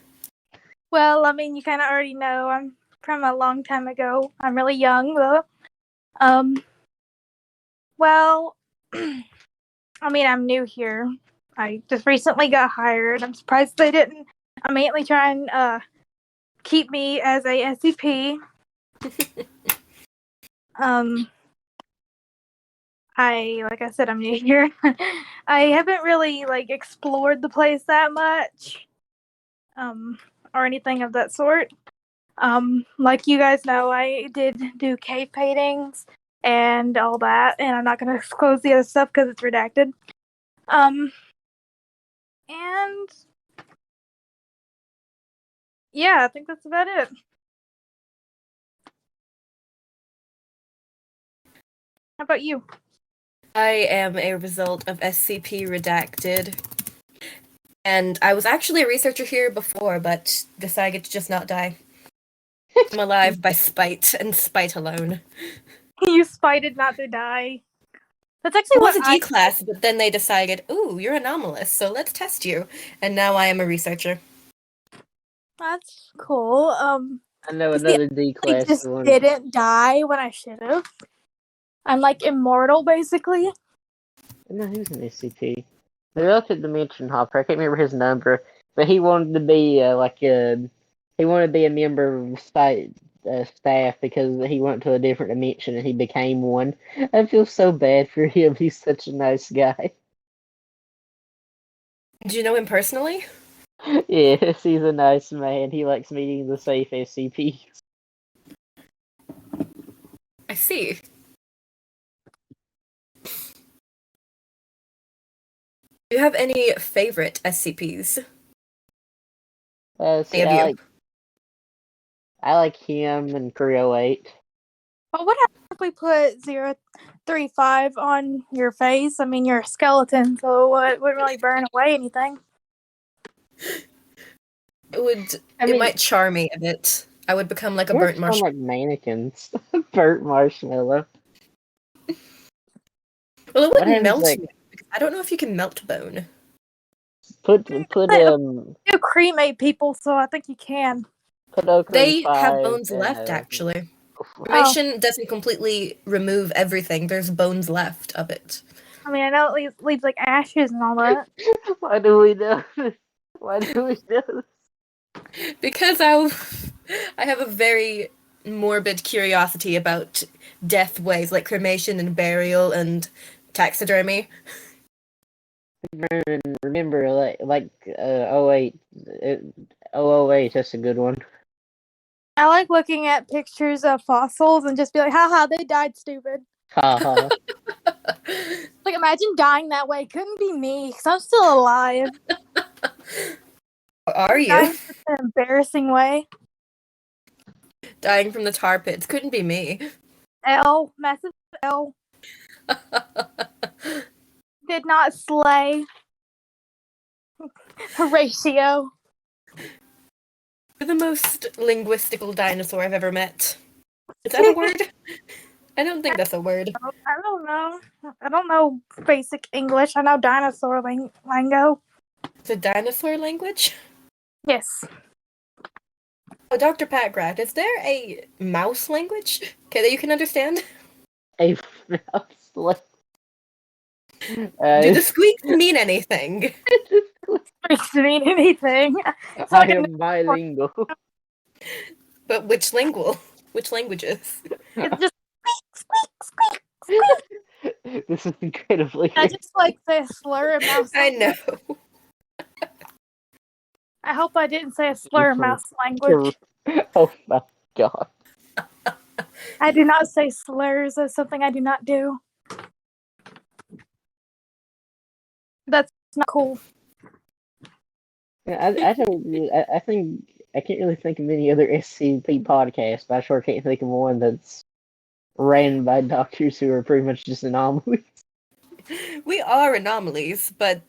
Well, I mean, you kind of already know. I'm from a long time ago. I'm really young, though. Well, I mean, I'm new here. I just recently got hired. I'm surprised they didn't immediately try and keep me as a SCP. Like I said, I'm new here. I haven't really like explored the place that much, or anything of that sort. Like you guys know, I did do cave paintings and all that, and I'm not going to disclose the other stuff because it's redacted. And yeah, I think that's about it. How about you? I am a result of SCP Redacted. And I was actually a researcher here before, but decided to just not die. I'm alive by spite, and spite alone. You spited not to die. That's It actually was what a I. G class, but then they decided, ooh, you're anomalous, so let's test you. And now I am a researcher. That's cool. I know See, another D I class just one. didn't die when I should have. I'm like immortal, basically. No, he was an SCP. The relative dimension hopper. I can't remember his number, but he wanted to be he wanted to be a member of staff because he went to a different dimension and he became one. I feel so bad for him. He's such a nice guy. Do you know him personally? Yes, he's a nice man. He likes meeting the safe SCPs. I see. Do you have any favorite SCPs? See, Any of you? I like him and 308. But what happens if we put 035 on your face? I mean, you're a skeleton, so it wouldn't really burn away anything. It might char me a bit. I would become like a We're burnt sound marshmallow. like mannequins. Burnt marshmallow. Well, it What wouldn't happens melt like me, because I don't know if you can melt bone. put You cremate people, so I think you can. okra in They have five bones and left, actually. Oh, Cremation doesn't completely remove everything. There's bones left of it. I mean, I know it leaves like ashes and all that. Why do we do this? Why do we do this? Because I have a very morbid curiosity about death ways, like cremation and burial and taxidermy. Remember oh 08 008, that's a good one. I like looking at pictures of fossils and just be like, haha, they died stupid. Haha. Like, imagine dying that way. Couldn't be me, because I'm still alive. Are you? Dying in an embarrassing way. Dying from the tar pits. Couldn't be me. L, massive L. Did not slay. Horatio. You're the most linguistical dinosaur I've ever met. Is that a word? I don't think that's a word. I don't know. I don't know basic English. I know dinosaur lingo. It's a dinosaur language? Yes. Oh, Dr. Patgrat, is there a mouse language? Okay, that you can understand? A mouse like Do the squeaks mean anything? Doesn't mean anything. It's I like am bilingual. But which lingual? Which languages? it's just squeak, squeak, squeak, squeak. This is incredibly I just like say a slur in mouse I language. know. I hope I didn't say a slur in mouse language. Oh my god. I do not say slurs. That's something I do not do. That's not cool. I don't. I think I can't really think of any other SCP podcast, but I sure can't think of one that's ran by doctors who are pretty much just anomalies. We are anomalies, but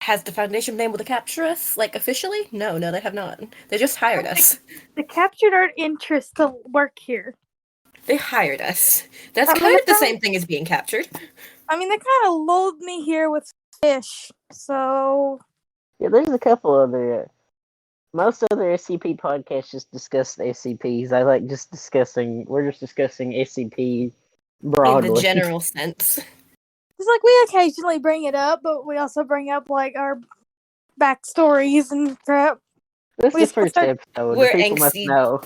has the Foundation been able to capture us, like, officially? No, they have not. They just hired us. They captured our interest to work here. They hired us. That's kind of the same thing as being captured. I mean, they kind of lulled me here with fish, so... Yeah, there's a couple other... most other SCP podcasts just discuss SCPs. I like just discussing... we're just discussing SCP broadly. In the general sense. It's like, we occasionally bring it up, but we also bring up, like, our backstories and crap. This is the first episode. We're People must angsty. know.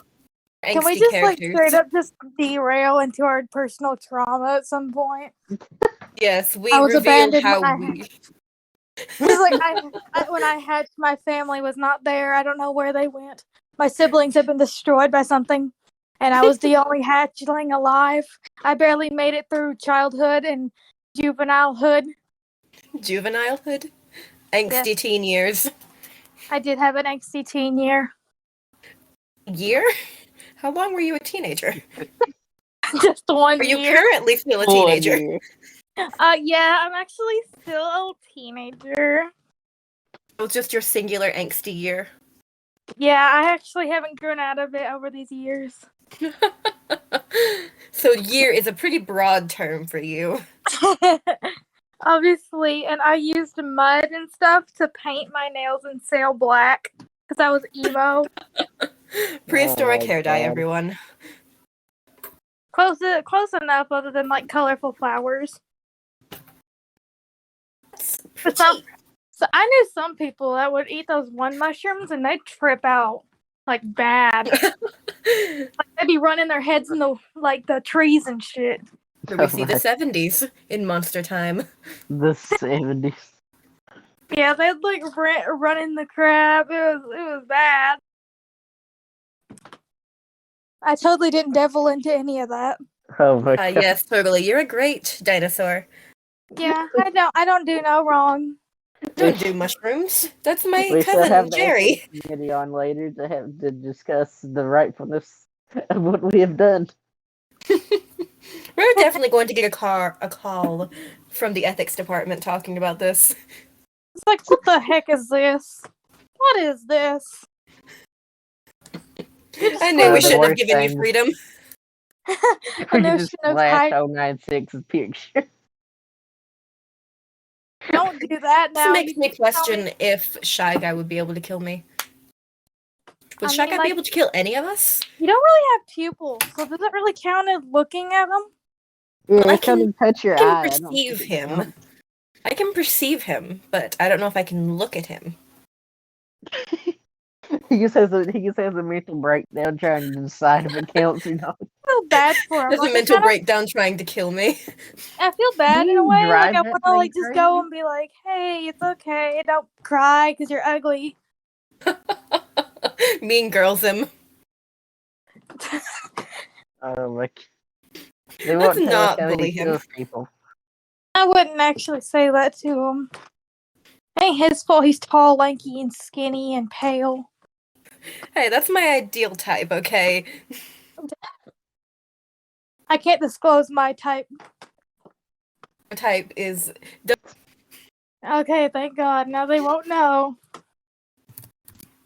Can we Angsty just like characters. straight up just derail into our personal trauma at some point? Yes, we I was reveal abandoned how when we. Because like when I hatched, my family was not there. I don't know where they went. My siblings had been destroyed by something, and I was the only hatchling alive. I barely made it through childhood and juvenilehood. Juvenilehood? Angsty Yes. teen years. I did have an angsty teen year. Year? How long were you a teenager? Just one Are you year. currently still a 1 teenager? year. Yeah, I'm actually still a teenager. It was just your singular angsty year. Yeah, I actually haven't grown out of it over these years. So year is a pretty broad term for you. Obviously, and I used mud and stuff to paint my nails and sail black because I was emo. Prehistoric Oh, hair dye, God. everyone. Close enough, other than like colorful flowers. It's But pretty. so I knew some people that would eat those one mushrooms and they'd trip out like bad. Like they'd be running their heads in the trees and shit. Where we see the 70s in Monster Time. The 70s. Yeah, they'd like run in the crap. It was bad. I totally didn't devil into any of that. Oh my God. Yes, totally. You're a great dinosaur. Yeah, I don't do no wrong. Don't do mushrooms. That's my We shall cousin, have the Jerry. ethics committee on later to discuss the rightfulness of what we have done. We're definitely going to get a call from the ethics department talking about this. It's like, what the heck is this? What is this? I knew we the shouldn't have worst given you thing. freedom. We notion just of flash high- 096's picture. Don't do that This now. makes me tell question if Shy Guy would be able to kill me. Would Shy Guy be able to kill any of us? You don't really have pupils, so does it really count as looking at them? Yeah, Well, I I can can- touch your I can eye. I don't perceive think it him. counts. I can perceive him, but I don't know if I can look at him. He just has a mental breakdown trying to decide if it counts or not. I feel bad for him. There's a Like, mental breakdown trying to kill me. I feel bad Do in a you way. drive Like I that want to thing like just go crazy? and be like, "Hey, it's okay. Don't cry because you're ugly." Mean girls him. Oh, like they Let's won't tell us not how bully he him. kills people. I wouldn't actually say that to him. It ain't his fault. He's tall, lanky, and skinny and pale. Hey, that's my ideal type, okay? I can't disclose my type. My type is Okay, thank God. Now they won't know.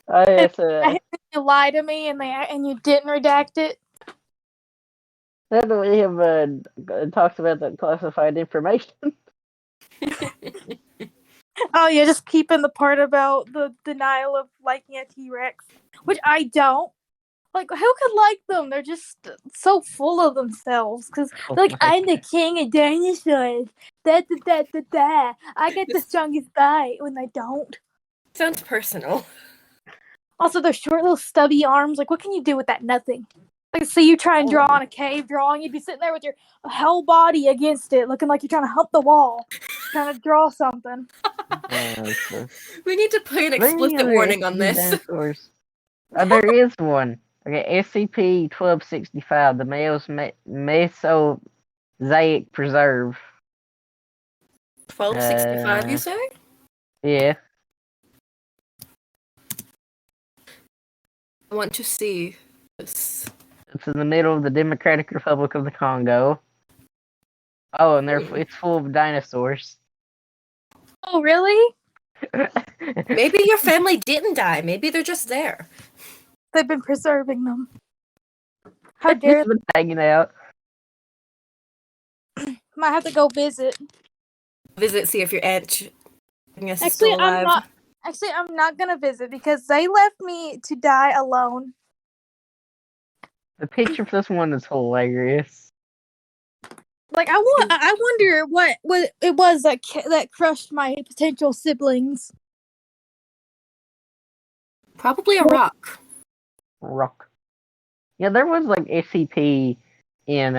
Oh, yes, I hate that you lie to me and you didn't redact it. then we have talked about that classified information. Oh yeah, just keeping the part about the denial of liking a T-Rex, which I don't. Like, who could like them? They're just so full of themselves. Because, like, I'm the king of dinosaurs. Da da da da da. I get the strongest bite when they don't. sounds personal. Also, their short little stubby arms. Like, what can you do with that? Nothing. Like, see you try and draw on a cave drawing, you'd be sitting there with your whole body against it, looking like you're trying to hump the wall, trying to draw something. We need to put an explicit warning on this. Dinosaurs. There is one. Okay, SCP-1265, the Mesozoic Preserve. 1265, you say? Yeah. I want to see this. It's in the middle of the Democratic Republic of the Congo. Oh, and it's full of dinosaurs. Oh, really? Maybe your family didn't die. Maybe they're just there. They've been preserving them. How dare Just been hanging out. Might have to go visit. Visit, see if your aunt is Actually, still alive. I'm not gonna visit because they left me to die alone. The picture for this one is hilarious. Like, I wonder what it was that crushed my potential siblings. Probably a rock. Rock. Yeah, there was like SCP in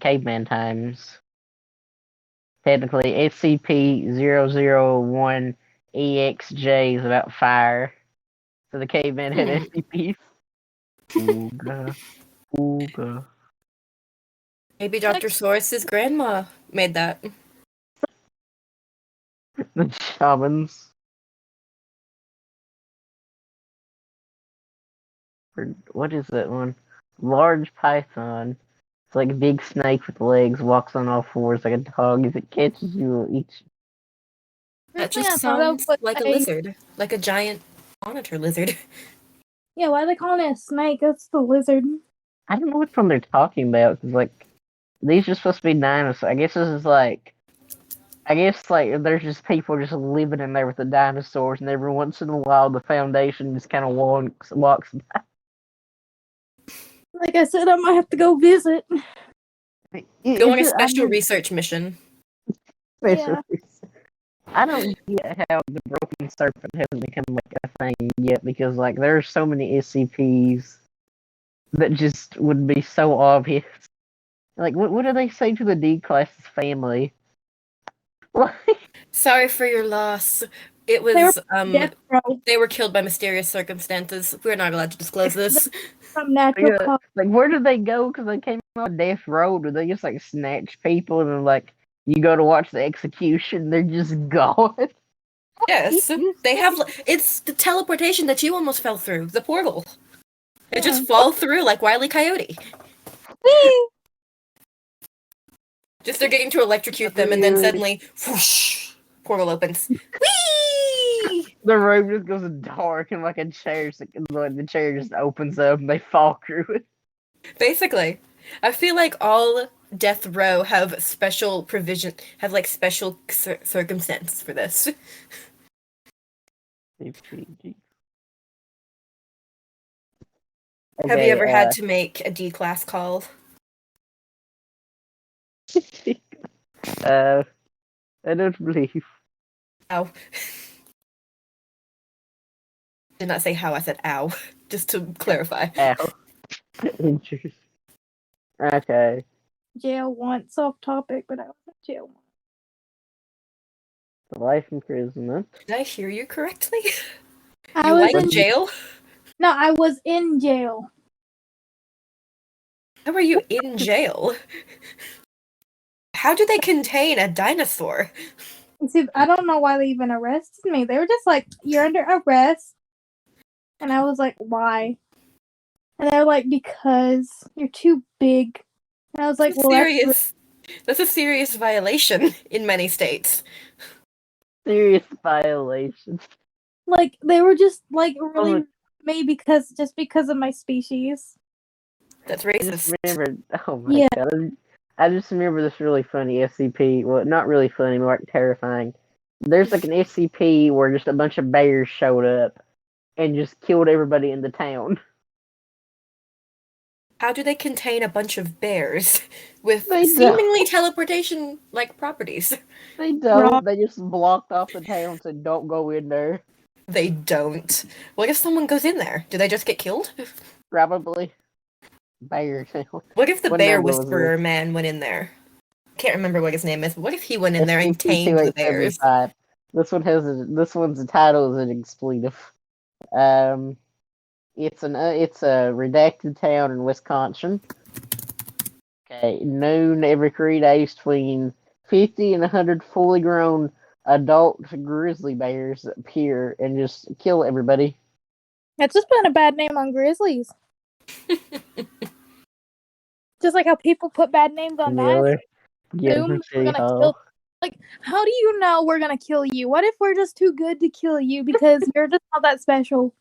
caveman times. Technically, SCP-001-EXJ is about fire. So the caveman had SCPs. Ooga, ooga. Maybe Dr. Saurus's grandma made that. The shamans. What is that one? Large python. It's like a big snake with legs, walks on all fours like a dog. If it catches you, it'll eat you. That First thing I just thought of sounds was like a lizard. Like a giant monitor lizard. yeah, why are they calling it a snake? That's the lizard. I don't know which one they're talking about, because, like, these are supposed to be dinosaurs. I guess this is like, there's just people just living in there with the dinosaurs, and every once in a while the Foundation just kind of walks by. Like I said, I might have to go visit. Go on a special research mission. Yeah. I don't get how the broken serpent hasn't become like a thing yet, because like there's so many SCPs that just would be so obvious. Like, what do they say to the D class's family? Sorry for your loss. It They were was death row they were killed by mysterious circumstances. We're not allowed to disclose this. from natural cause. Like, where did they go? Because they came on death row. Do they just like snatch people and then like you go to watch the execution? They're just gone. Yes. They have it's the teleportation that you almost fell through, the portal. They just fall through like Wile E. Coyote. Just they're getting to electrocute them, and then suddenly, whoosh, portal opens. Whee! The room just goes dark, and like the chair just opens up, and they fall through it. Basically, I feel like all death row have special provision, have like special circumstances for this. Have you ever had to make a D-class call? I don't believe. Ow. Did not say how, I said ow. Just to clarify. Ow. Interesting. Okay. Jail once, off topic, but I was in jail once. Life imprisonment. Did I hear you correctly? I was in jail? No, I was in jail. How are you in jail? How do they contain a dinosaur? See, I don't know why they even arrested me. They were just like, "You're under arrest," and I was like, "Why?" And they're like, "Because you're too big." And I was like, "Well, that's a serious violation in many states." Serious violation. Like they were just like really me because of my species. That's racist. Oh my god. I just remember this really funny SCP. Well, not really funny, more like terrifying. There's like an SCP where just a bunch of bears showed up and just killed everybody in the town. How do they contain a bunch of bears with seemingly teleportation-like properties? They don't. They just blocked off the town, so don't go in there. They don't. What if someone goes in there? Do they just get killed? Probably. Bear. What if the bear whisperer man went in there? Can't remember what his name is, but what if he went in there and tamed the bears? This one's title is an expletive. It's a redacted town in Wisconsin. Okay, noon every 3 days between 50 and 100 fully grown adult grizzly bears appear and just kill everybody. That's just been a bad name on grizzlies. Just like how people put bad names on dinosaurs. Boom, we're gonna kill. Like, how do you know we're gonna kill you? What if we're just too good to kill you because you're just not that special?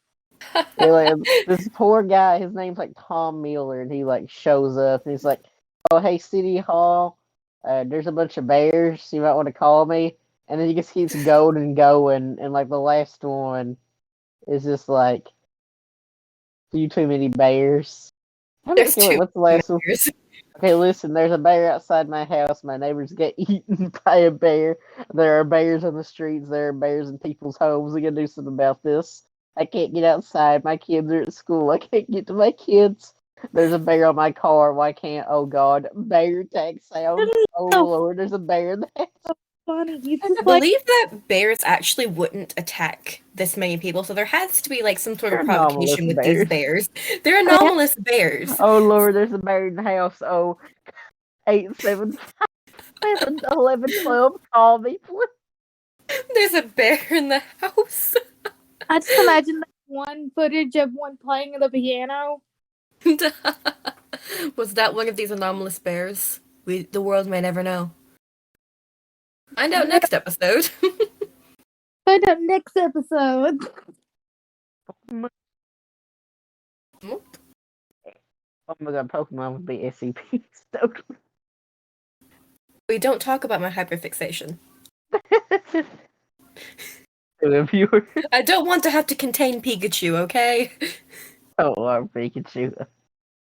This poor guy, his name's like Tom Miller, and he like shows up and he's like, "Oh, hey, City Hall, there's a bunch of bears. You might want to call me." And then he just keeps going and going, and like the last one is just like, "You too many bears." What's the last one? Okay, listen, there's a bear outside my house. My neighbors get eaten by a bear. There are bears on the streets. There are bears in people's homes. We gotta do something about this. I can't get outside. My kids are at school. I can't get to my kids. There's a bear on my car. Why can't? Oh God, bear attack sounds. Oh So Lord, there's a bear in the house. funny. It's I just like believe that bears actually wouldn't attack this many people, so there has to be like some sort of They're anomalous provocation with these bears. bears. They're they have anomalous bears. Oh Lord, there's a bear in the house. Oh, 877 1112. Call me, please. There's a bear in the house. I just imagine that one footage of one playing the piano. Was that one of these anomalous bears? The world may never know. Find out Yeah, next episode. find out next episode. Oh my God, Pokemon would be SCP. So We don't talk about my hyperfixation. to the viewer. I don't want to have to contain Pikachu, okay? Oh, our Pikachu.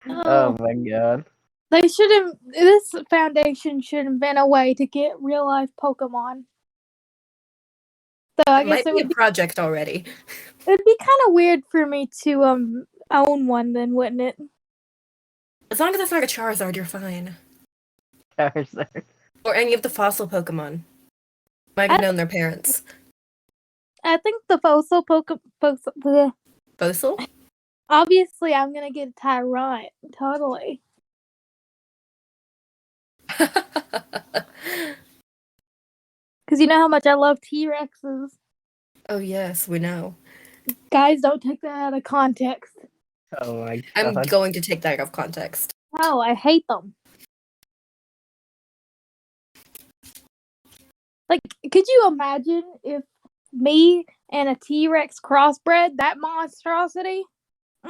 Oh, Oh my God. they should have. This foundation should invent a way to get real life Pokemon. So I It guess might it be a would be. project already. It'd be kind of weird for me to own one, then, wouldn't it? As long as it's not a Charizard, you're fine. Charizard. Or any of the fossil Pokemon. Might have known their parents. I think the fossil Pokemon. Fossil? Obviously, I'm gonna get a Tyrant. Totally. Because you know how much I love T-Rexes. Oh yes, we know. Guys, don't take that out of context. Oh my I'm God. going to take that out of context. No, I hate them. Like, could you imagine if me and a T-Rex crossbred? That monstrosity?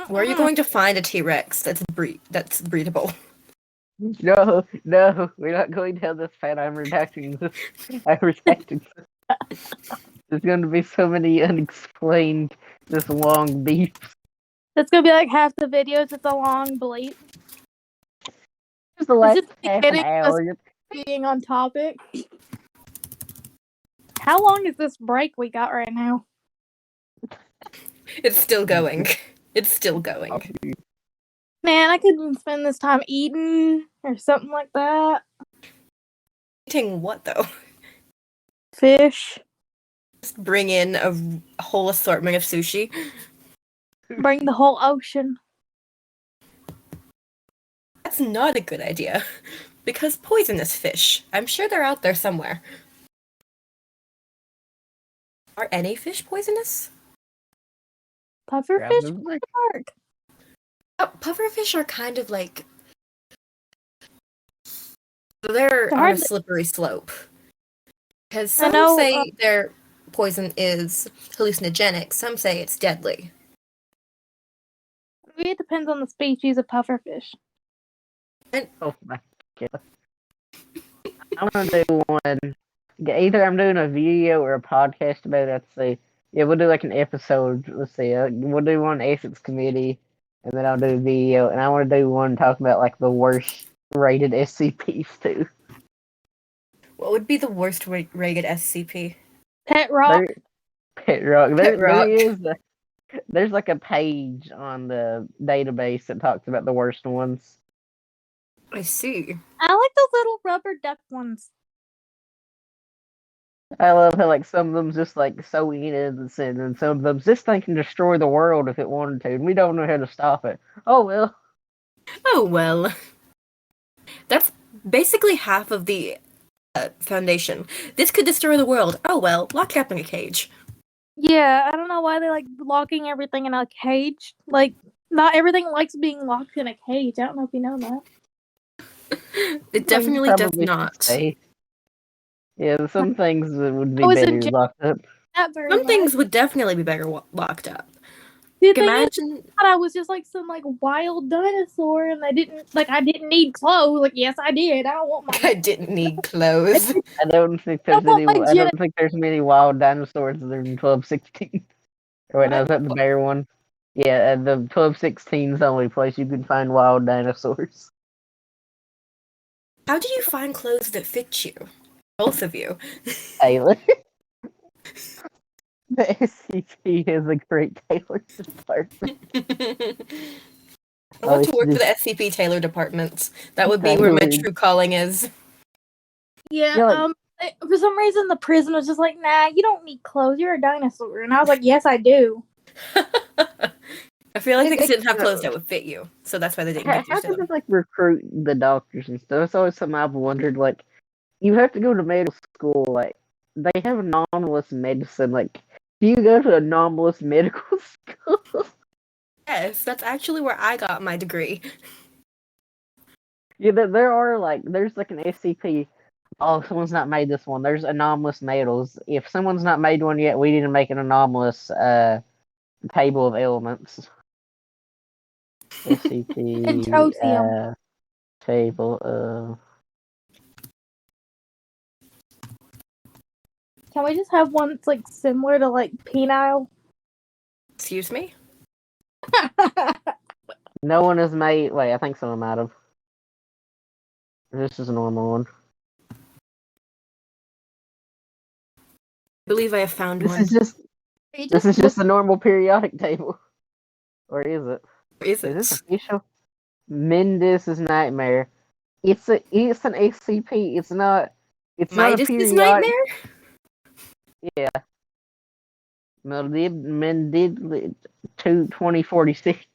Where are you going to find a T-Rex that's breedable? No, no, we're not going down this path. I'm redacting this. I'm redacting this. There's going to be so many unexplained, this long beeps. That's gonna be like half the videos. It's a long bleep. Just the It's last just the half an beginning of us hour. being on topic. How long is this break we got right now? It's still going. It's still going. Man, I could spend this time eating or something like that. Eating what though? Fish. Just bring in a whole assortment of sushi. Bring the whole ocean. That's not a good idea. Because poisonous fish. I'm sure they're out there somewhere. Are any fish poisonous? Pufferfish? Probably. Park. Oh, pufferfish are kind of like... They're on a hard- slippery slope. Because I some know, say their poison is hallucinogenic, some say it's deadly. Maybe it depends on the species of pufferfish. Oh my God. I'm going to do one. Either I'm doing a video or a podcast about it. Let's see. Yeah, we'll do like an episode. Let's see. We'll do one ethics committee, and then I'll do a video. And I want to do one talking about like the worst rated SCPs too. What would be the worst rated SCP? Pet rock. Pet Rock. Pet Rock. There's like a page on the database that talks about the worst ones. I see. I like those little rubber duck ones. I love how like some of them's just like so innocent, and some of them's this thing can destroy the world if it wanted to, and we don't know how to stop it. Oh well. Oh well. That's basically half of the foundation. This could destroy the world. Oh well, lock it up in a cage. Yeah, I don't know why they like locking everything in a cage. Like, not everything likes being locked in a cage. I don't know if you know that. It definitely does Probably not. say. Yeah, some things would be Oh, is it better locked up. Not very Some much. things would definitely be better locked up. The thing is, Imagine. I thought I was just like some like wild dinosaur, and I didn't need clothes. Like, yes, I did. I don't want my. I didn't need clothes. I don't think there's want any. my I don't think there's many wild dinosaurs that are in 1216. Or wait, no, is that the bear one? Yeah, the 1216 is the only place you can find wild dinosaurs. How did you find clothes that fit you? Both of you. Taylor. The SCP has a great tailored department. I want to it's work for the just SCP Taylor department. That would be where my tailored. true calling is. Yeah, Yeah, like, for some reason the prison was just like, nah, you don't need clothes, you're a dinosaur. And I was like, yes, I do. I feel like it, they it, didn't have you know, clothes that would fit you, so that's why they didn't give how those to do they them. like recruit the doctors and stuff? It's always something I've wondered. Like, you have to go to medical school. Like, they have anomalous medicine. Like, do you go to anomalous medical school? Yes, that's actually where I got my degree. Yeah, there are like there's like an SCP. Oh, someone's not made this one. There's anomalous metals. If someone's not made one yet, we need to make an anomalous table of elements. And SCP Trocium. table of. Can we just have one that's like similar to like penile? Excuse me? No one has made. Wait, I think someone might have. This is a normal one. I believe I have found This one. is just. This is just a normal periodic table. Or is it? Where is Is this it? official? Mendis's nightmare. It's an SCP. It's not. It's not a Midas's periodic. nightmare? Yeah. Mendid 2046.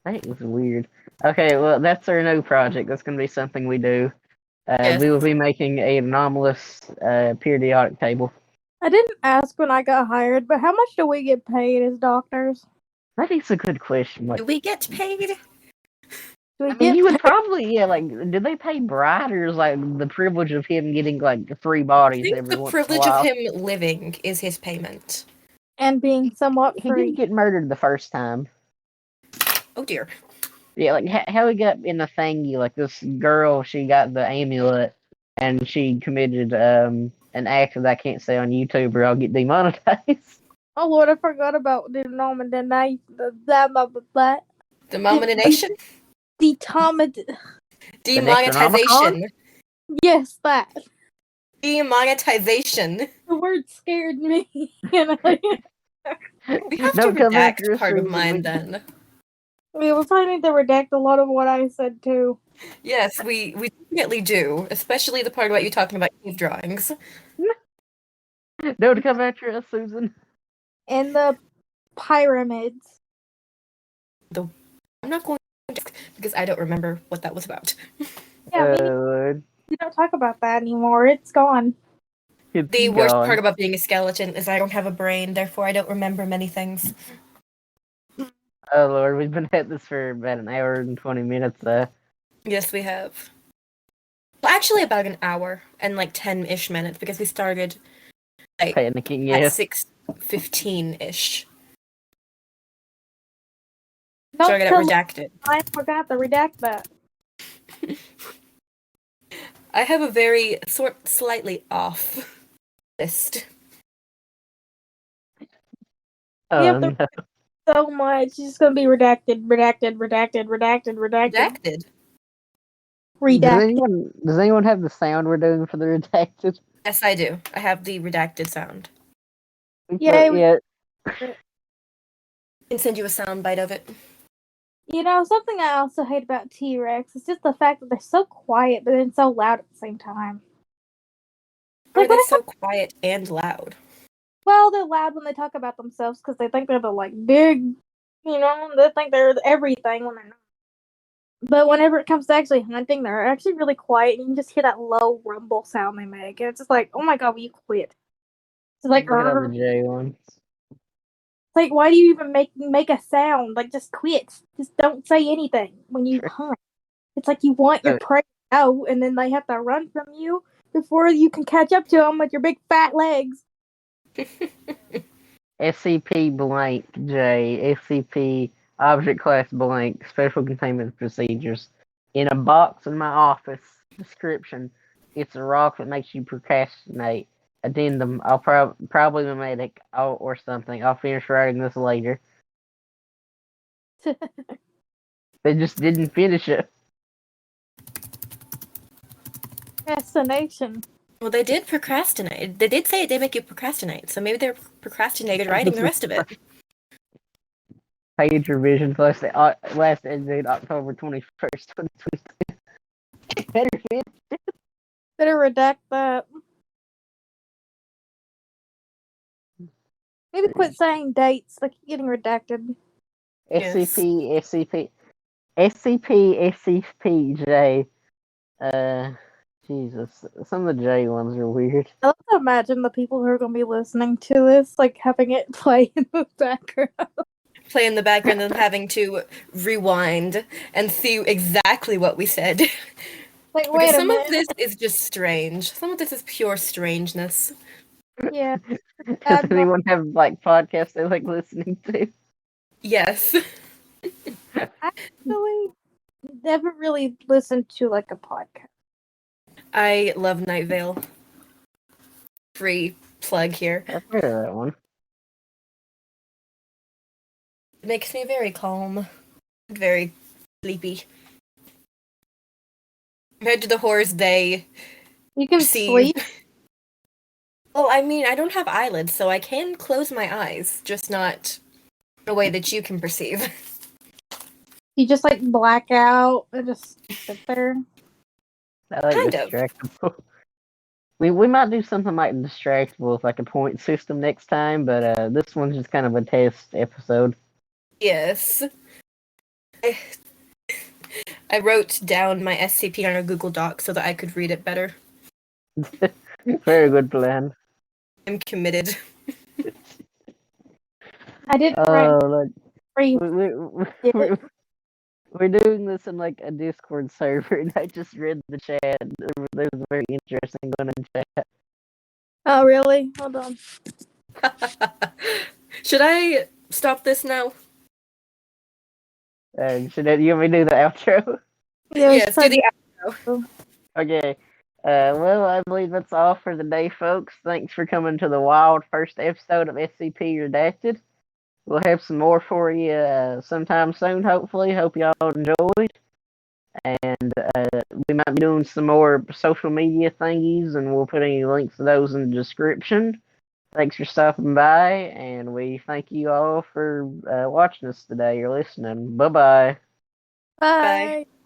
That was weird. Okay, well, that's our new project. That's going to be something we do. Yes. We will be making an anomalous periodic table. I didn't ask when I got hired, but how much do we get paid as doctors? That is a good question. Like, Do we get paid? Do we I mean, get you would paid probably, yeah, like, do they pay Bright or is like the privilege of him getting like 3 I bodies think every the once in a privilege of while? him living is his payment. and being somewhat He didn't free? get murdered the first time. Oh dear. Yeah, like how he got in the thingy, like this girl, she got the amulet and she committed an act that I can't say on YouTube or I'll get demonetized. Oh Lord, I forgot about the nomination. The Demonetization? The Necronomicon? Demonetization. Yes, that. Demonetization. The word scared me. And We have to Don't come after redact us, part of Susan. mine then. we will probably need to redact a lot of what I said too. Yes, we definitely do. Especially the part about you talking about cave drawings. Don't come after us, Susan. And the pyramids. I'm not going to because I don't remember what that was about. Yeah, Lord. we don't talk about that anymore. It's gone. It's The worst gone. part about being a skeleton is I don't have a brain, therefore I don't remember many things. Oh Lord, we've been at this for about an hour and 20 minutes. Yes, we have. Well, actually about an hour and like 10-ish minutes because we started like Panicking, at yes. 6:15-ish. Don't So I got it tell me redacted. I forgot to redact that. I have a very slightly off list. We have Oh to no. so much. It's just gonna be redacted, redacted, redacted, redacted, redacted, Redacted? redacted. Does anyone have the sound we're doing for the redacted? Yes, I do. I have the redacted sound. Yay, we- Yeah. I can send you a sound bite of it. You know, something I also hate about T-Rex is just the fact that they're so quiet but then so loud at the same time. Or are Like, they what so quiet and loud? well, they're loud when they talk about themselves because they think they're the, like, big, you know, they think they're everything when they're not. But whenever it comes to actually hunting, they're actually really quiet and you can just hear that low rumble sound they make. And it's just like, oh my god, will you quit? It's like, Look at the J ones. like, why do you even make a sound? Like, just quit. Just don't say anything when you hunt. It's like you want your prey to know, and then they have to run from you before you can catch up to them with your big fat legs. SCP blank J. SCP object class blank. Special containment procedures. In a box in my office. Description. It's a rock that makes you procrastinate. Addendum. I'll probably be medic or something. I'll finish writing this later. They just didn't finish it. Fascination. Well, they did procrastinate. They did say they make you procrastinate, so maybe they're procrastinated writing the rest of it. Page revisions last ended October 21st, 2022. Better fit. Better redact that. Maybe quit saying dates. They keep getting redacted. Yes. SCP, Jesus, some of the J ones are weird. I love to imagine the people who are going to be listening to this, like, having it play in the background. Play in the background and having to rewind and see exactly what we said. Like, Because wait a some of minute. this is just strange. Some of this is pure strangeness. Yeah. Does anyone have like podcasts they like listening to? Yes. I actually never really listened to, like, a podcast. I love Night Vale. Free plug here. I've heard of that one. It makes me very calm. Very sleepy. Compared to the horrors they You can perceive. sleep. Well, I mean, I don't have eyelids, so I can close my eyes, just not the way that you can perceive. You just, like, black out and just sit there. I like Kind of. distractible. We might do something like distractible with like a point system next time, but this one's just kind of a test episode. Yes. I wrote down my SCP on a Google Doc so that I could read it better. Very good plan. I'm committed. I didn't write Like, free. we're doing this in like a Discord server, and I just read the chat. There was a very interesting one in chat. Oh, really? Hold on. Should I stop this now? You want me to do the outro? Yeah, Yes, do the outro. Okay. Well, I believe that's all for the day, folks. Thanks for coming to the wild first episode of SCP Redacted. We'll have some more for you sometime soon, hopefully. Hope y'all enjoyed. And we might be doing some more social media thingies, and we'll put any links to those in the description. Thanks for stopping by, and we thank you all for watching us today or listening. Bye-bye. Bye. Bye.